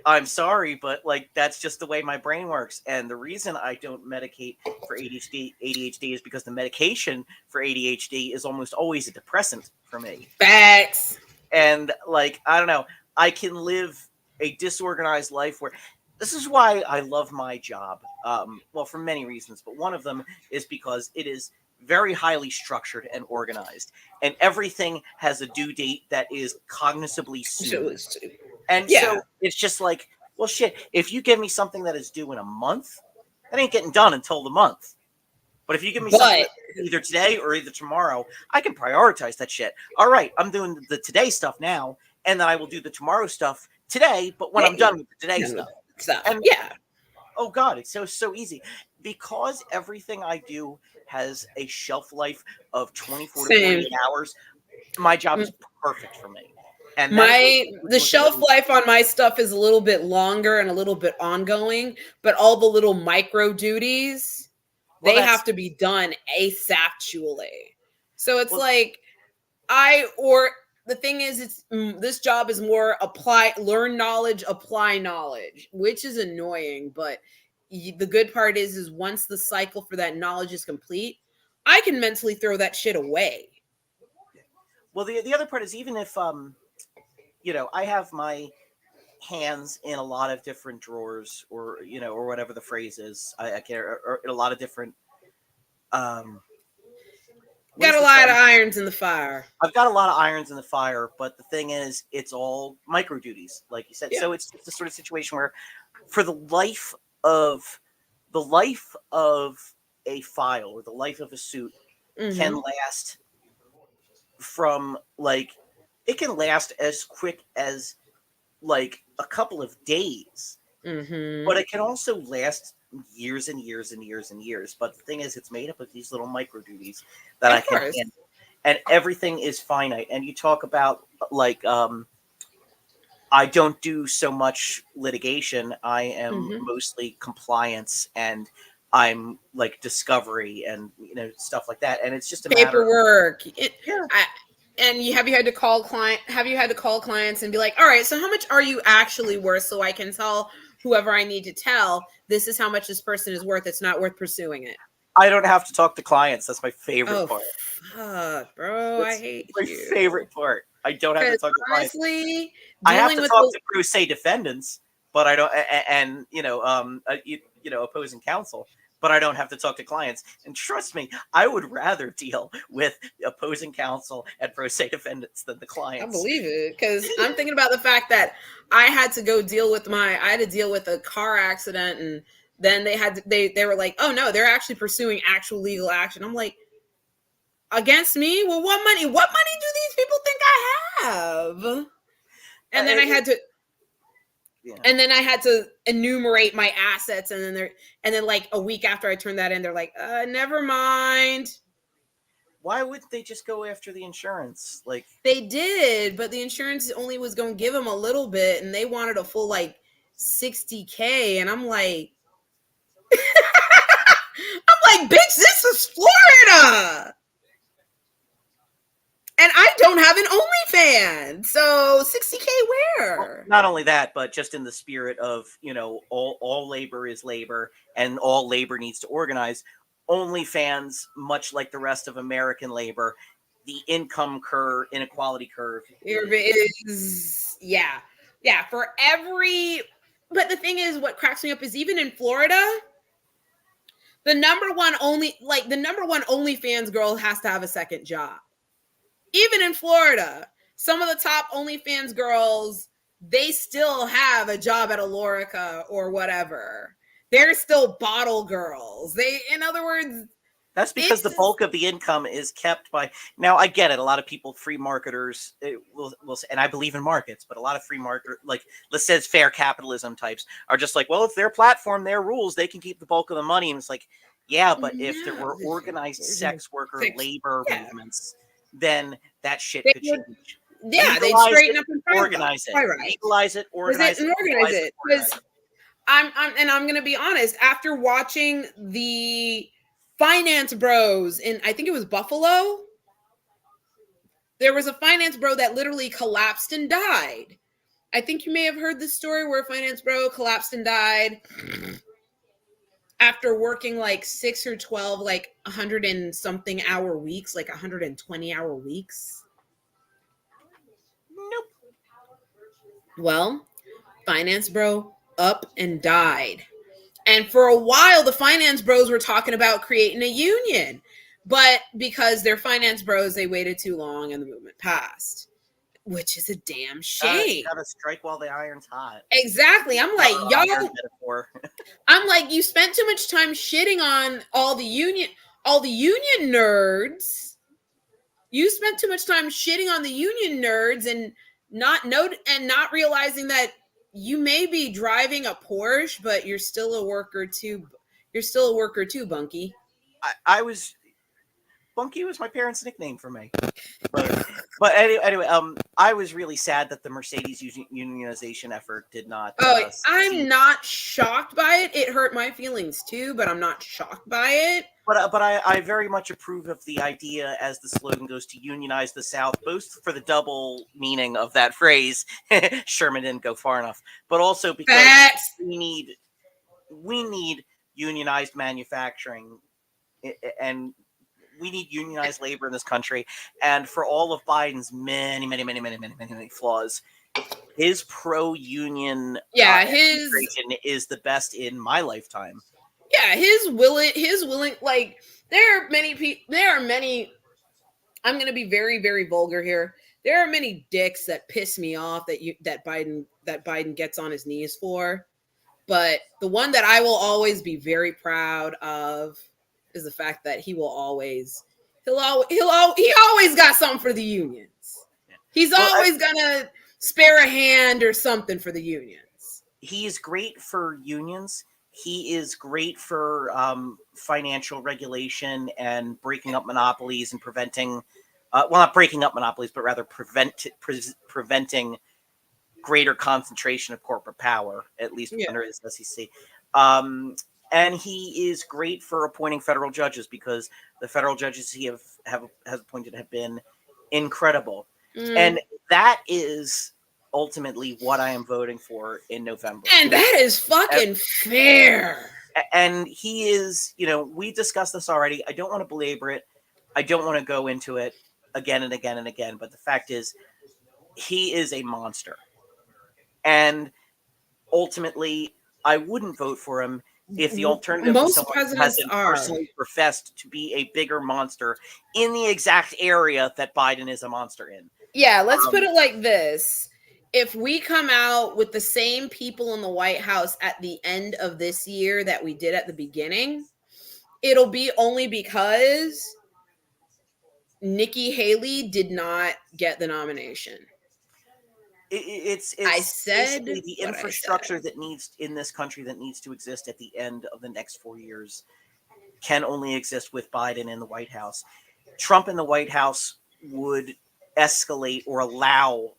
I'm sorry, but like, that's just the way my brain works. And the reason I don't medicate for ADHD is because the medication for ADHD is almost always a depressant for me. Facts. And like, I don't know, I can live a disorganized life where this is why I love my job. Well, for many reasons, but one of them is because it is very highly structured and organized, and everything has a due date that is cognizably soon. And so it's just like, well, shit, if you give me something that is due in a month, that ain't getting done until the month. But if you give me something But that's either today or either tomorrow, I can prioritize that shit. All right, I'm doing the today stuff now, and then I will do the tomorrow stuff today, but when I'm hey, done with the today stuff. stuff. And Yeah. oh god, it's so easy. Because everything I do has a shelf life of 24 to Same. 48 hours, my job is perfect for me. And that is The shelf life on my stuff is a little bit longer and a little bit ongoing, but all the little micro duties, well, they that's have to be done asaptually. So it's well, like or the thing is, this job is more learn knowledge, apply knowledge, which is annoying. But the good part is once the cycle for that knowledge is complete, I can mentally throw that shit away. well, the other part is, even if I have my hands in a lot of different drawers, or or whatever the phrase is, I can't, or in a lot of different um what Got is a the lot term? of irons in the fire. I've got a lot of irons in the fire, but the thing is, it's all micro duties, like you said. Yeah. So it's the sort of situation where, for of the life of a file, or the life of a suit, can Mm-hmm. last from, like, it can last as quick as, like, a couple of days, Mm-hmm. but it can also last years and years and years and years. But the thing is, it's made up of these little micro duties that I Of can course. handle, and everything is finite. And you talk about, like, I don't do so much litigation. I am Mm-hmm. mostly compliance, and I'm like discovery, and stuff like that. And it's just a matter of, Paperwork. yeah. And have you had to call clients and be like, all right, so how much are you actually worth, so I can tell whoever I need to tell this is how much this person is worth. It's not worth pursuing it. I don't have to talk to clients. That's my favorite Oh part. fuck, bro, I That's hate my you. favorite part. I don't have to Because talk to clients. honestly, I have dealing to with talk the to pro se defendants, but I don't, and opposing counsel, but I don't have to talk to clients. And trust me, I would rather deal with opposing counsel and pro se defendants than the I clients. believe it, because I'm thinking about the fact that I had to deal with a car accident, and then they were like, oh no, they're actually pursuing actual legal action. I'm like, against me? Well, what money do these people think I have? And then I It, had to yeah. enumerate my assets, and then like a week after I turned that in, they're like, never mind. Why wouldn't they just go after the insurance? Like, They did, but the insurance only was going to give them a little bit, and they wanted a full like 60K, and I'm like, bitch, this is Florida, and I don't have an OnlyFans, so 60K well, where? not only that, but just in the spirit of, all labor is labor, and all labor needs to organize. OnlyFans, much like the rest of American labor, the income curve, inequality curve Is yeah for every. But the thing is, what cracks me up is even in Florida, the number one OnlyFans girl has to have a second job. Even in Florida, some of the top OnlyFans girls, they still have a job at Alorica or whatever. They're still bottle girls. In other words, That's because it's the bulk of the income is kept by. Now, I get it. A lot of people, free marketers, will say, and I believe in markets, but a lot of free market, like, let's say it's fair capitalism types, are just like, well, it's their platform, their rules, they can keep the bulk of the money. And it's like, yeah, but if there no, were organized sex worker six, labor yeah, movements, then that shit they could would, change. yeah, they'd Legalize straighten it, up and organize it. right. Legalize it, Was it organize and it. organize Legalize it, it? organize Because it. I'm gonna be honest. After watching the finance bros in, I think it was Buffalo, there was a finance bro that literally collapsed and died. I think you may have heard this story where a finance bro collapsed and died after working like 6 or 12, like 100 and something hour weeks, like 120-hour weeks. Nope. Well, finance bro up and died. And for a while, the finance bros were talking about creating a union. But because they're finance bros, they waited too long and the movement passed, which is a damn You shame. gotta strike while the iron's hot. Exactly. Another iron metaphor. I'm like, you spent too much time shitting on all the union, all the union nerds. You spent too much time shitting on the union nerds and not realizing that you may be driving a Porsche, but you're still a worker too. You're still a worker too, Bunky. I was Bunky was my parents' nickname for me. But anyway, I was really sad that the Mercedes unionization effort did not Oh, succeed. I'm not shocked by it. It hurt my feelings too, but I'm not shocked by it. But I very much approve of the idea, as the slogan goes, to unionize the South, both for the double meaning of that phrase. Sherman didn't go far enough, but also because Facts. we need unionized manufacturing, and we need unionized labor in this country. And for all of Biden's many flaws, his pro-union Yeah, administration is the best in my lifetime. his willing, like, there are many. I'm going to be very, very vulgar here. There are many dicks that piss me off that Biden gets on his knees for. But the one that I will always be very proud of is the fact that he always got something for the unions. He's always gonna spare a hand or something for the unions. He's great for unions. He is great for financial regulation and breaking up monopolies and preventing, well, not breaking up monopolies, but rather preventing greater concentration of corporate power, at least under his SEC. And he is great for appointing federal judges, because the federal judges he has appointed have been incredible. And that is ultimately what I am voting for in November. And that is fucking fair. And he is, we discussed this already. I don't want to belabor it. I don't want to go into it again and again and again. But the fact is, he is a monster. And ultimately, I wouldn't vote for him if the alternative was someone who hasn't personally professed to be a bigger monster in the exact area that Biden is a monster in. Yeah, let's put it like this. If we come out with the same people in the White House at the end of this year that we did at the beginning, it'll be only because Nikki Haley did not get the nomination. It's basically the infrastructure that needs in this country that needs to exist at the end of the next 4 years can only exist with Biden in the White House. Trump in the White House would escalate or allow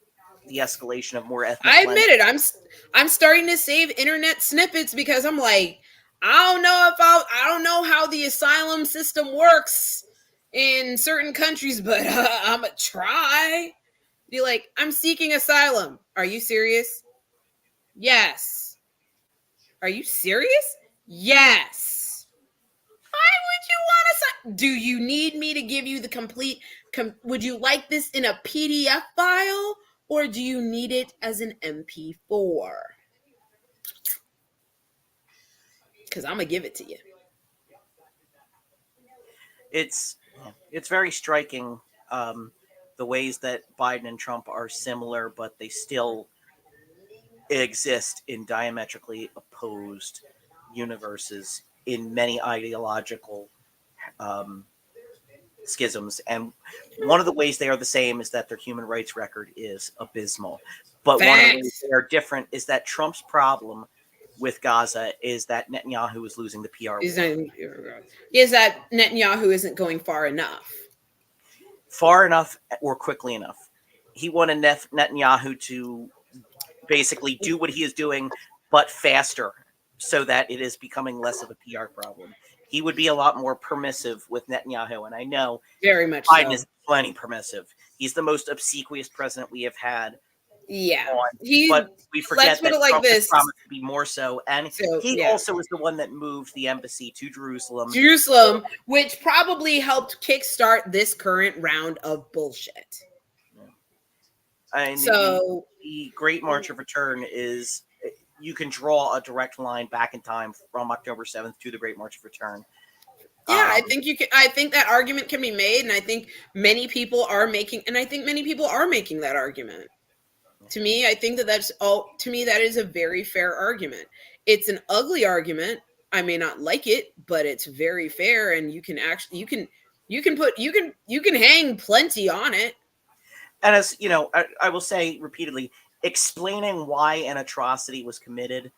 the escalation of more ethnic. I admit it. I'm starting to save internet snippets because I'm like, I don't know how the asylum system works in certain countries, but I'm gonna try. Be like, I'm seeking asylum. Are you serious? Yes. Are you serious? Yes. Why would you want to? Do you need me to give you the complete? Would you like this in a PDF file, or do you need it as an MP4? Because I'm gonna give it to you. It's very striking. The ways that Biden and Trump are similar, but they still exist in diametrically opposed universes in many ideological schisms. And one of the ways they are the same is that their human rights record is abysmal. But one of the ways they are different is that Trump's problem with Gaza is that Netanyahu is losing the PR war. Is that Netanyahu isn't going far enough. Far enough or quickly enough. He wanted Netanyahu to basically do what he is doing, but faster, so that it is becoming less of a PR problem. He would be a lot more permissive with Netanyahu, and I know very much Biden is plenty permissive. He's the most obsequious president we have had. Yeah, but we forget that Trump has promised to be more so, and he also is the one that moved the embassy to Jerusalem. Which probably helped kickstart this current round of bullshit. And so the Great March of Return is, you can draw a direct line back in time from October 7th to the Great March of Return. Yeah, I think you can. I think that argument can be made, and I think many people are making that argument. To me, I think that is a very fair argument. It's an ugly argument I may not like it, but it's very fair, and you can actually you can hang plenty on it. And as you know, I will say repeatedly, explaining why an atrocity was committed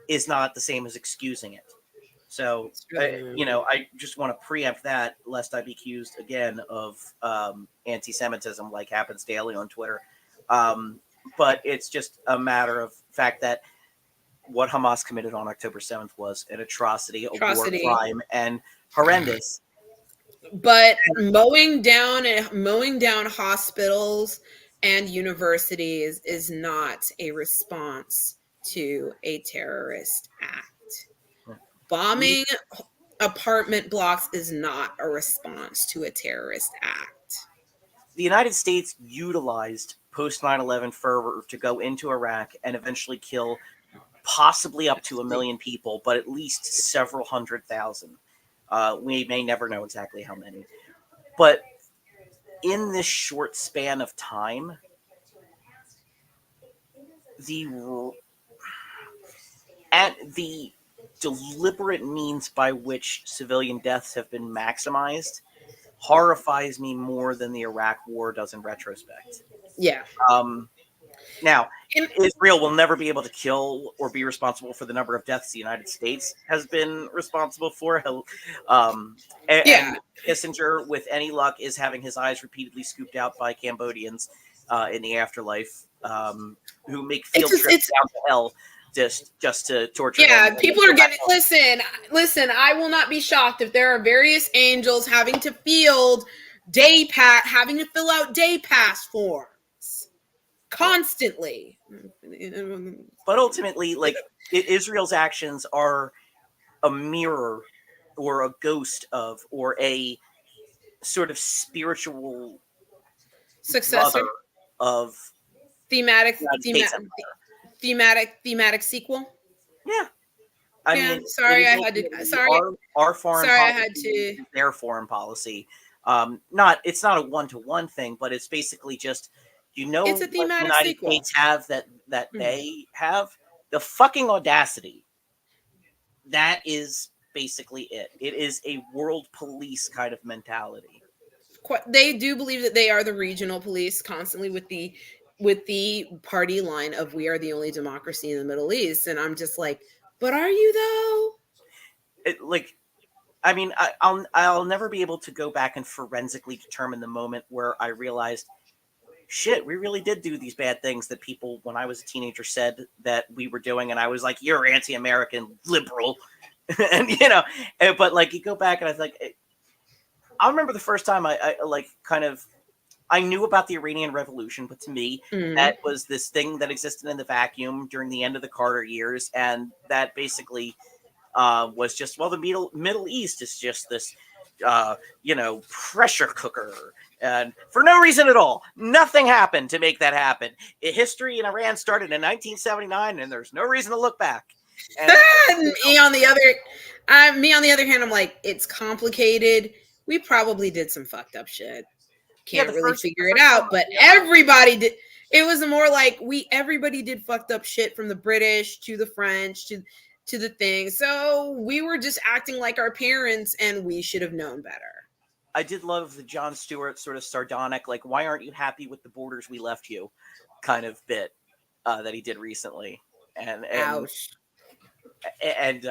is not the same as excusing it. So, It's really not. I just want to preempt that, lest I be accused again of anti-Semitism, like happens daily on Twitter. Um, but it's just a matter of fact that what Hamas committed on October 7th was an atrocity, a war Atrocity. crime, and horrendous. But mowing down hospitals and universities is not a response to a terrorist act. We, Bombing apartment blocks is not a response to a terrorist act. the United States utilized post 9/11 fervor to go into Iraq and eventually kill possibly up to a million people, but at least several 100,000. We may never know exactly how many. But in this short span of time, the at the deliberate means by which civilian deaths have been maximized horrifies me more than the Iraq War does in retrospect. Yeah. Um, Now, And Israel will never be able to kill or be responsible for the number of deaths the United States has been responsible for. yeah, And Kissinger, with any luck, is having his eyes repeatedly scooped out by Cambodians in the afterlife, who make it's field just, trips it's down to hell just to torture him yeah, and then people go are back getting, home. listen, I will not be shocked if there are various angels having to having to fill out day pass forms constantly. But ultimately, like, Israel's actions are a mirror or a ghost of, or a sort of spiritual Successor, brother of thematic, the United States Empire. thematic sequel. Yeah, I Yeah, mean, it is ultimately our foreign sorry, I had policy to. is their foreign policy. Not It's not a one-to-one thing, but it's basically just, It's a what the thematic United sequel. States have that Mhm. they have, the fucking audacity. That is basically it. It is a world police kind of mentality. They do believe that they are the regional police constantly with the party line of we are the only democracy in the Middle East, and I'm just like, but are you though? Like, I mean, I'll never be able to go back and forensically determine the moment where I realized, shit, we really did do these bad things that people, when I was a teenager, said that we were doing, and I was like, you're anti-American liberal. And but like, you go back and I was like, I remember the first time I like, kind of, I knew about the Iranian Revolution, but to me, Mm. that was this thing that existed in the vacuum during the end of the Carter years, and that basically was just, well, the Middle East is just this, pressure cooker, and for no reason at all, nothing happened to make that happen. History in Iran started in 1979, and there's no reason to look back. And me on the other, hand, I'm like, it's complicated. We probably did some fucked up shit. yeah, Can't the really first the figure it first time out, but I ever everybody did. It was more like everybody did fucked up shit, from the British to the French to the thing. So we were just acting like our parents, and we should have known better. I did love the Jon Stewart sort of sardonic, like, why aren't you happy with the borders we left you, kind of bit that he did recently, and and Ouch. and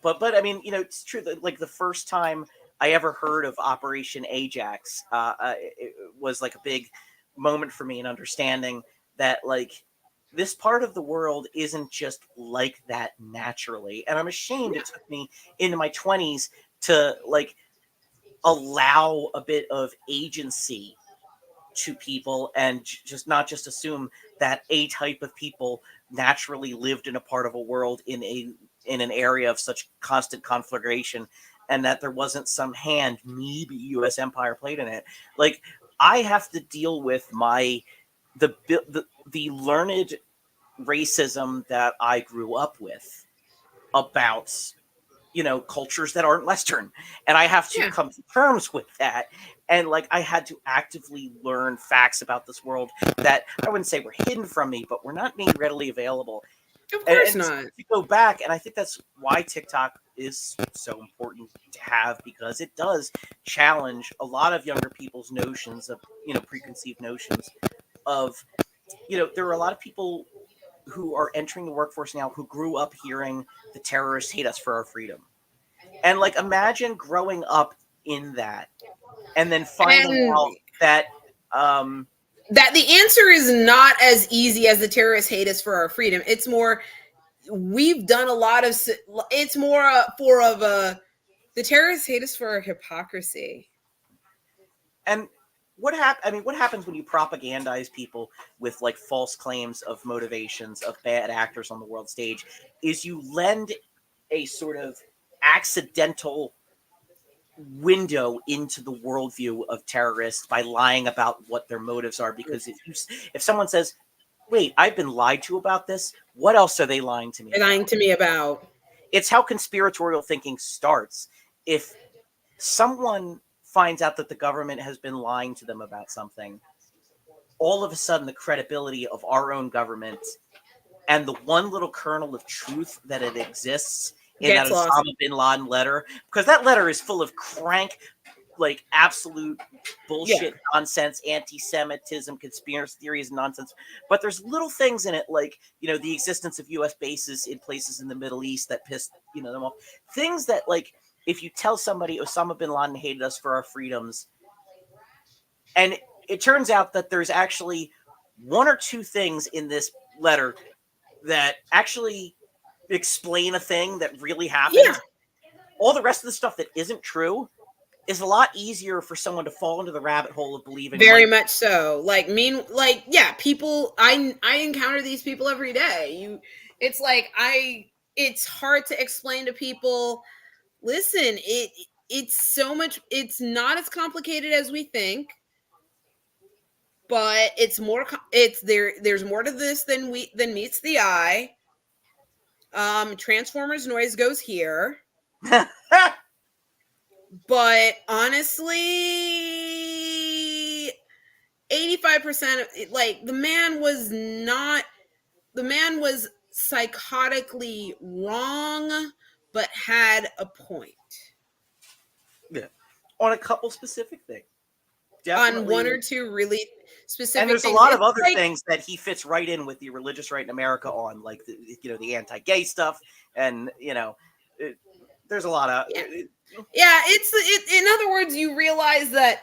but I mean, it's true that, like, the first time I ever heard of Operation Ajax, it was like a big moment for me in understanding that, like, this part of the world isn't just like that naturally, and I'm ashamed it took me into my 20s to, like, allow a bit of agency to people, and just not just assume that a type of people naturally lived in a part of a world in an area of such constant conflagration, and that there wasn't some hand maybe US empire played in it. Like, I have to deal with the learned racism that I grew up with about, cultures that aren't Western. And I have to Yeah. come to terms with that. And, like, I had to actively learn facts about this world that I wouldn't say were hidden from me, but were not being readily available. Of course And not. to go back, and I think that's why TikTok is so important to have, because it does challenge a lot of younger people's notions of, preconceived notions of, there are a lot of people who are entering the workforce now who grew up hearing the terrorists hate us for our freedom. And like, imagine growing up in that and then finding And out that, um, that the answer is not as easy as the terrorists hate us for our freedom. It's more, we've done a lot of, it's more for of a, the terrorists hate us for our hypocrisy. and what happens when you propagandize people with like false claims of motivations of bad actors on the world stage is you lend a sort of accidental window into the worldview of terrorists by lying about what their motives are. Because if someone says, wait, I've been lied to about this, what else are they lying to me They're lying about? to me about. It's how conspiratorial thinking starts. If someone finds out that the government has been lying to them about something, all of a sudden the credibility of our own government and the one little kernel of truth that it exists in that Gets lost. Osama bin Laden letter, because that letter is full of crank, like absolute bullshit, nonsense, anti-Semitism, conspiracy theories, nonsense. But there's little things in it, like the existence of U.S. bases in places in the Middle East that pissed them off. Things that, like, if you tell somebody Osama bin Laden hated us for our freedoms, and it turns out that there's actually one or two things in this letter that actually explain a thing that really happened. Yeah. All the rest of the stuff that isn't true is a lot easier for someone to fall into the rabbit hole of believing. Very much so. People, I encounter these people every day. It's like it's hard to explain to people, listen, it's so much, it's not as complicated as we think, but it's more there's more to this than meets the eye. Transformers noise goes here. But honestly, 85% of it, like, the man was psychotically wrong, but had a point Yeah. On a couple specific things. on Definitely. one or two really specific And there's things. a lot of It's other like, things that he fits right in with the religious right in America on, like the anti-gay stuff, and there's a lot of yeah, in other words, you realize that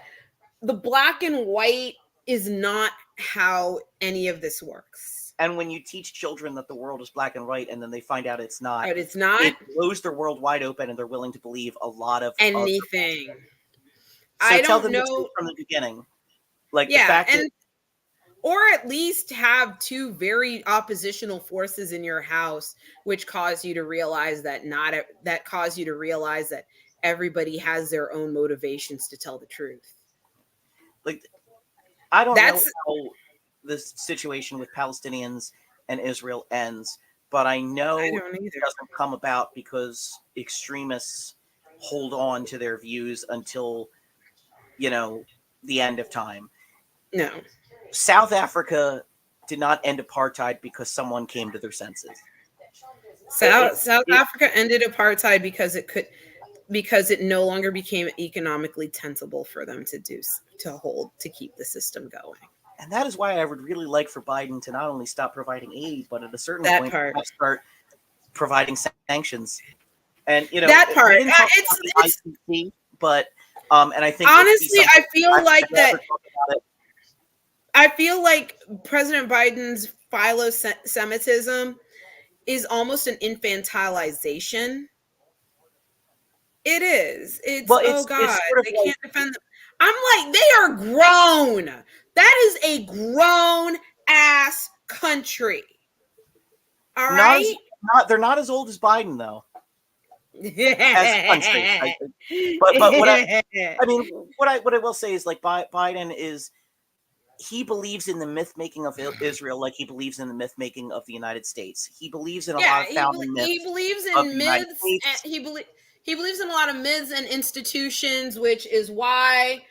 the black and white is not how any of this works. And when you teach children that the world is black and white, and then they find out it's not, But it's not it blows their world wide open, and they're willing to believe a lot of anything. So I tell don't them the know. truth from the beginning, like the Yeah, fact and that, or at least have two very oppositional forces in your house, which cause you to realize that everybody has their own motivations to tell the truth. like, I don't know That's how this situation with Palestinians and Israel ends, but I know I it don't either. doesn't come about because extremists hold on to their views until the end of time. No. South Africa did not end apartheid because someone came to their senses. South Africa ended apartheid because it no longer became economically tenable for them to keep the system going. And that is why I would really like for Biden to not only stop providing aid, but at a certain That point part. start providing sanctions. And That part. we didn't talk about the It's ICC, but and I think honestly, I feel I like never that. talk about it. I feel like President Biden's philo-Semitism is almost an infantilization. It is. It's, Well, oh God, it's sort of they like, can't defend them. I'm like, they are grown. That is a grown ass country. All not as right. they're not as old as Biden though, as a country. But what I will say is, like, Biden is, he believes in the myth making of Israel like he believes in the myth making of the United States. He believes in a lot of founding he myths believes of in the United myths, and States. he believes in a lot of myths and institutions, which is why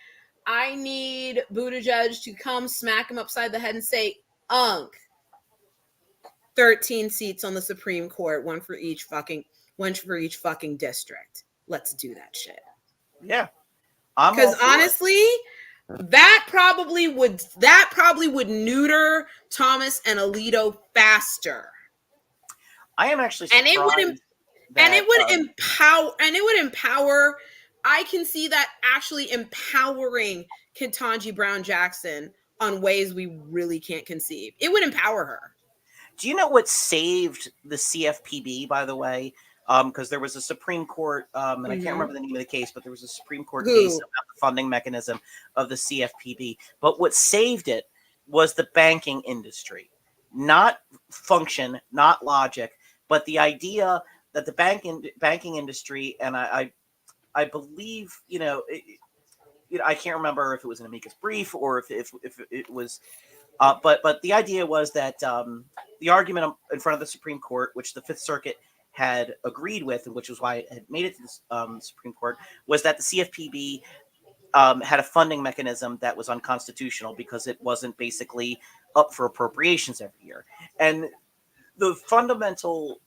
I need Buttigieg to come smack him upside the head and say, "Unk, 13 seats on the Supreme Court, one for each fucking district. Let's do that shit. Yeah, I'm all Cuz for it. honestly, that probably would neuter Thomas and Alito faster. I am actually And it would surprised and that it would empower. I can see that actually empowering Ketanji Brown Jackson on ways we really can't conceive. It would empower her. do you know what saved the CFPB, by the way? Because there was a Supreme Court, and I can't Mm-hmm. remember the name of the case, but there was a Supreme Court case Who? about the funding mechanism of the CFPB. But what saved it was the banking industry, not function, not logic, but the idea that the banking industry, and I believe, I can't remember if it was an amicus brief or if it was but the idea was that the argument in front of the Supreme Court, which the Fifth Circuit had agreed with, and which was why it had made it to the Supreme Court, was that the CFPB had a funding mechanism that was unconstitutional because it wasn't basically up for appropriations every year. And the fundamental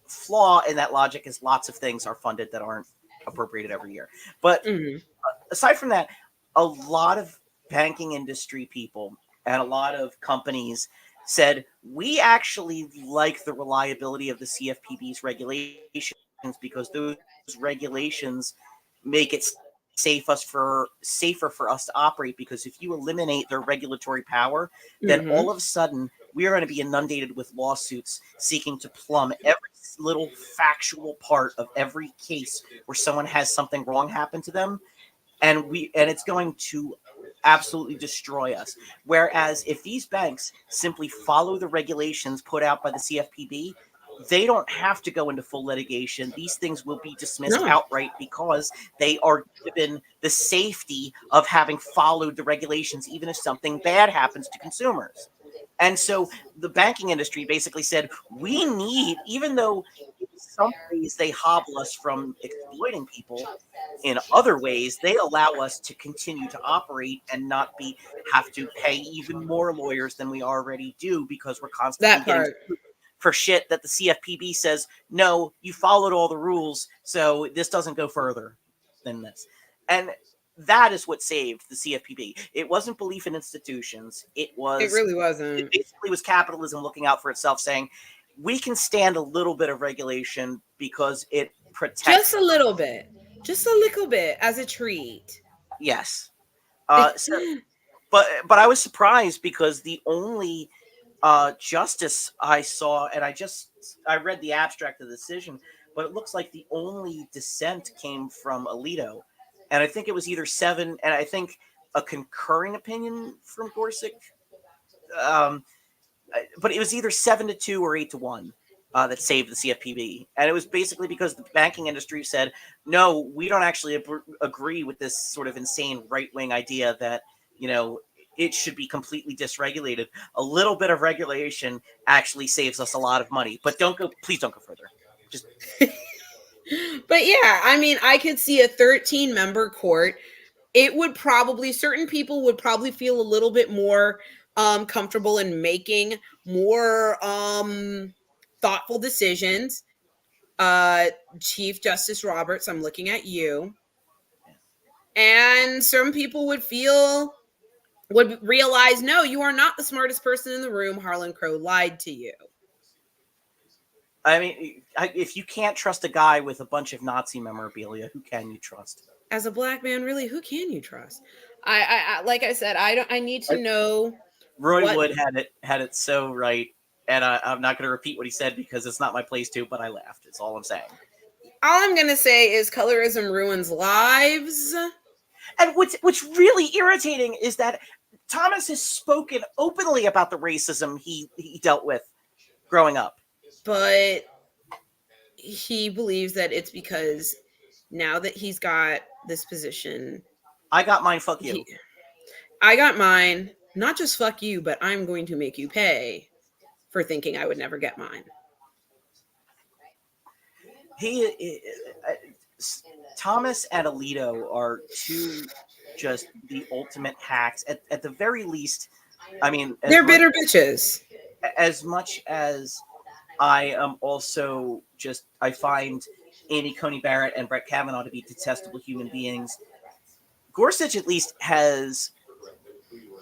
flaw in that logic is lots of things are funded that aren't appropriated every year. But Mm-hmm. aside from that, a lot of banking industry people and a lot of companies said we actually like the reliability of the CFPB's regulations because those regulations make it safer for us to operate, because if you eliminate their regulatory power, then all of a Mm-hmm. sudden we are going to be inundated with lawsuits seeking to plumb every little factual part of every case where someone has something wrong happen to them, and it's going to absolutely destroy us. Whereas if these banks simply follow the regulations put out by the CFPB, they don't have to go into full litigation. These things will be dismissed No. outright because they are given the safety of having followed the regulations, even if something bad happens to consumers. And so the banking industry basically said, we need, even though in some ways they hobble us from exploiting people, in other ways they allow us to continue to operate and not be have to pay even more lawyers than we already do because we're constantly That getting part. sued for shit that the CFPB says, no, you followed all the rules, so this doesn't go further than this. And that is what saved the CFPB. It wasn't belief in institutions. It really It wasn't. basically was capitalism looking out for itself, saying we can stand a little bit of regulation because it Just protects. a little bit. Just a little bit as a treat. Yes. So, but I was surprised because the only justice I saw, and I read the abstract of the decision, but it looks like the only dissent came from Alito, and I think it was either seven, and I think a concurring opinion from Gorsuch. Um, but it was either 7-2 or 8-1 that saved the CFPB, and it was basically because the banking industry said, "No, we don't actually agree with this sort of insane right wing idea that it should be completely dysregulated. A little bit of regulation actually saves us a lot of money, but please don't go further. Just But yeah, I mean, I could see a 13-member court. It would probably, certain people would probably feel a little bit more comfortable in making more thoughtful decisions. Uh Chief Justice Roberts, I'm looking at you. And some people would realize, no, you are not the smartest person in the room. Harlan Crow lied to you. I mean, if you can't trust a guy with a bunch of Nazi memorabilia, who can you trust? As a black man, really, who can you trust? Like I said, I don't. I need to know Roy what. Wood had it so right, and I'm not going to repeat what he said because it's not my place to. But I laughed. It's all I'm saying. All I'm gonna say is colorism ruins lives, And what's really irritating is that Thomas has spoken openly about the racism he dealt with growing up. but he believes that it's because now that he's got this position, I got mine. Fuck you. he, I got mine. Not just fuck you, but I'm going to make you pay for thinking I would never get mine. He Thomas and Alito are two just the ultimate hacks. At the very least, I mean, as They're much bitter bitches. as much as I am also just, I find Amy Coney Barrett and Brett Kavanaugh to be detestable human beings. Gorsuch at least has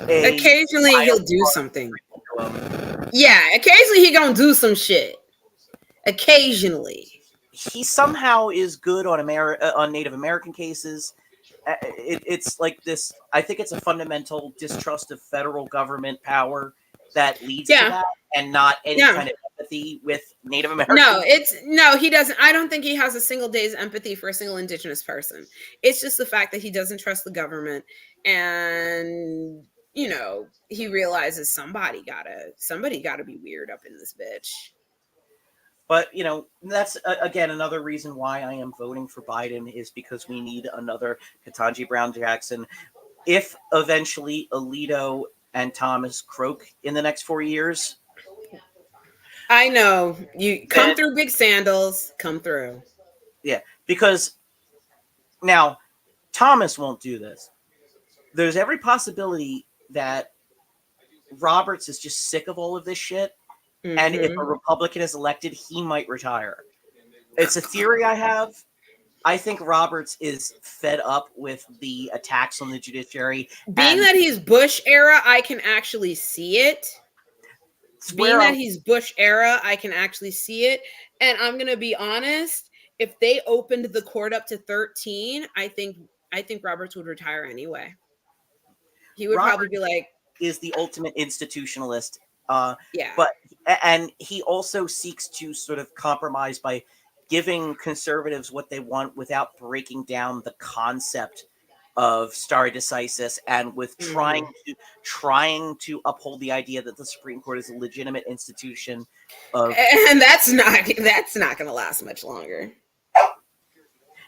a Occasionally he'll vital do something. to him. Yeah, occasionally he gonna do some shit. Occasionally. He somehow is good on on Native American cases. It's like this. I think it's a fundamental distrust of federal government power that leads to Yeah. that, and not any Yeah. kind of empathy with Native No, Americans. he doesn't. I don't think he has a single day's empathy for a single indigenous person. It's just the fact that he doesn't trust the government, and he realizes somebody gotta be weird up in this bitch. But that's again another reason why I am voting for Biden, is because we need another Ketanji Brown Jackson. If eventually Alito and Thomas croak in the next 4 years, I know you come then through, big sandals. Come through. yeah, because now Thomas won't do this. There's every possibility that Roberts is just sick of all of this shit, and if a Mm-hmm. Republican is elected, he might retire. It's a theory I have. I think Roberts is fed up with the attacks on the judiciary, Being and that he's Bush era, I can actually see it. it's Being where that he's Bush era, I can actually see it. And I'm gonna be honest. If they opened the court up to 13, I think Roberts would retire anyway. He would probably Robert be like, is the ultimate institutionalist, yeah. but and he also seeks to sort of compromise by giving conservatives what they want without breaking down the concept of stare decisis, and with Mhm. trying to uphold the idea that the Supreme Court is a legitimate institution of. And that's not gonna last much longer.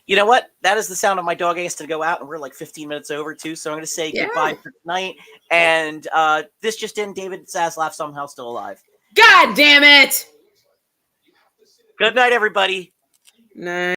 You know what? That is the sound of my dog asked to go out, and we're like 15 minutes over too. So I'm going to say Yeah. goodbye for tonight. And this just in: David Zaslav somehow still alive. God damn it. Good night, everybody. Nice.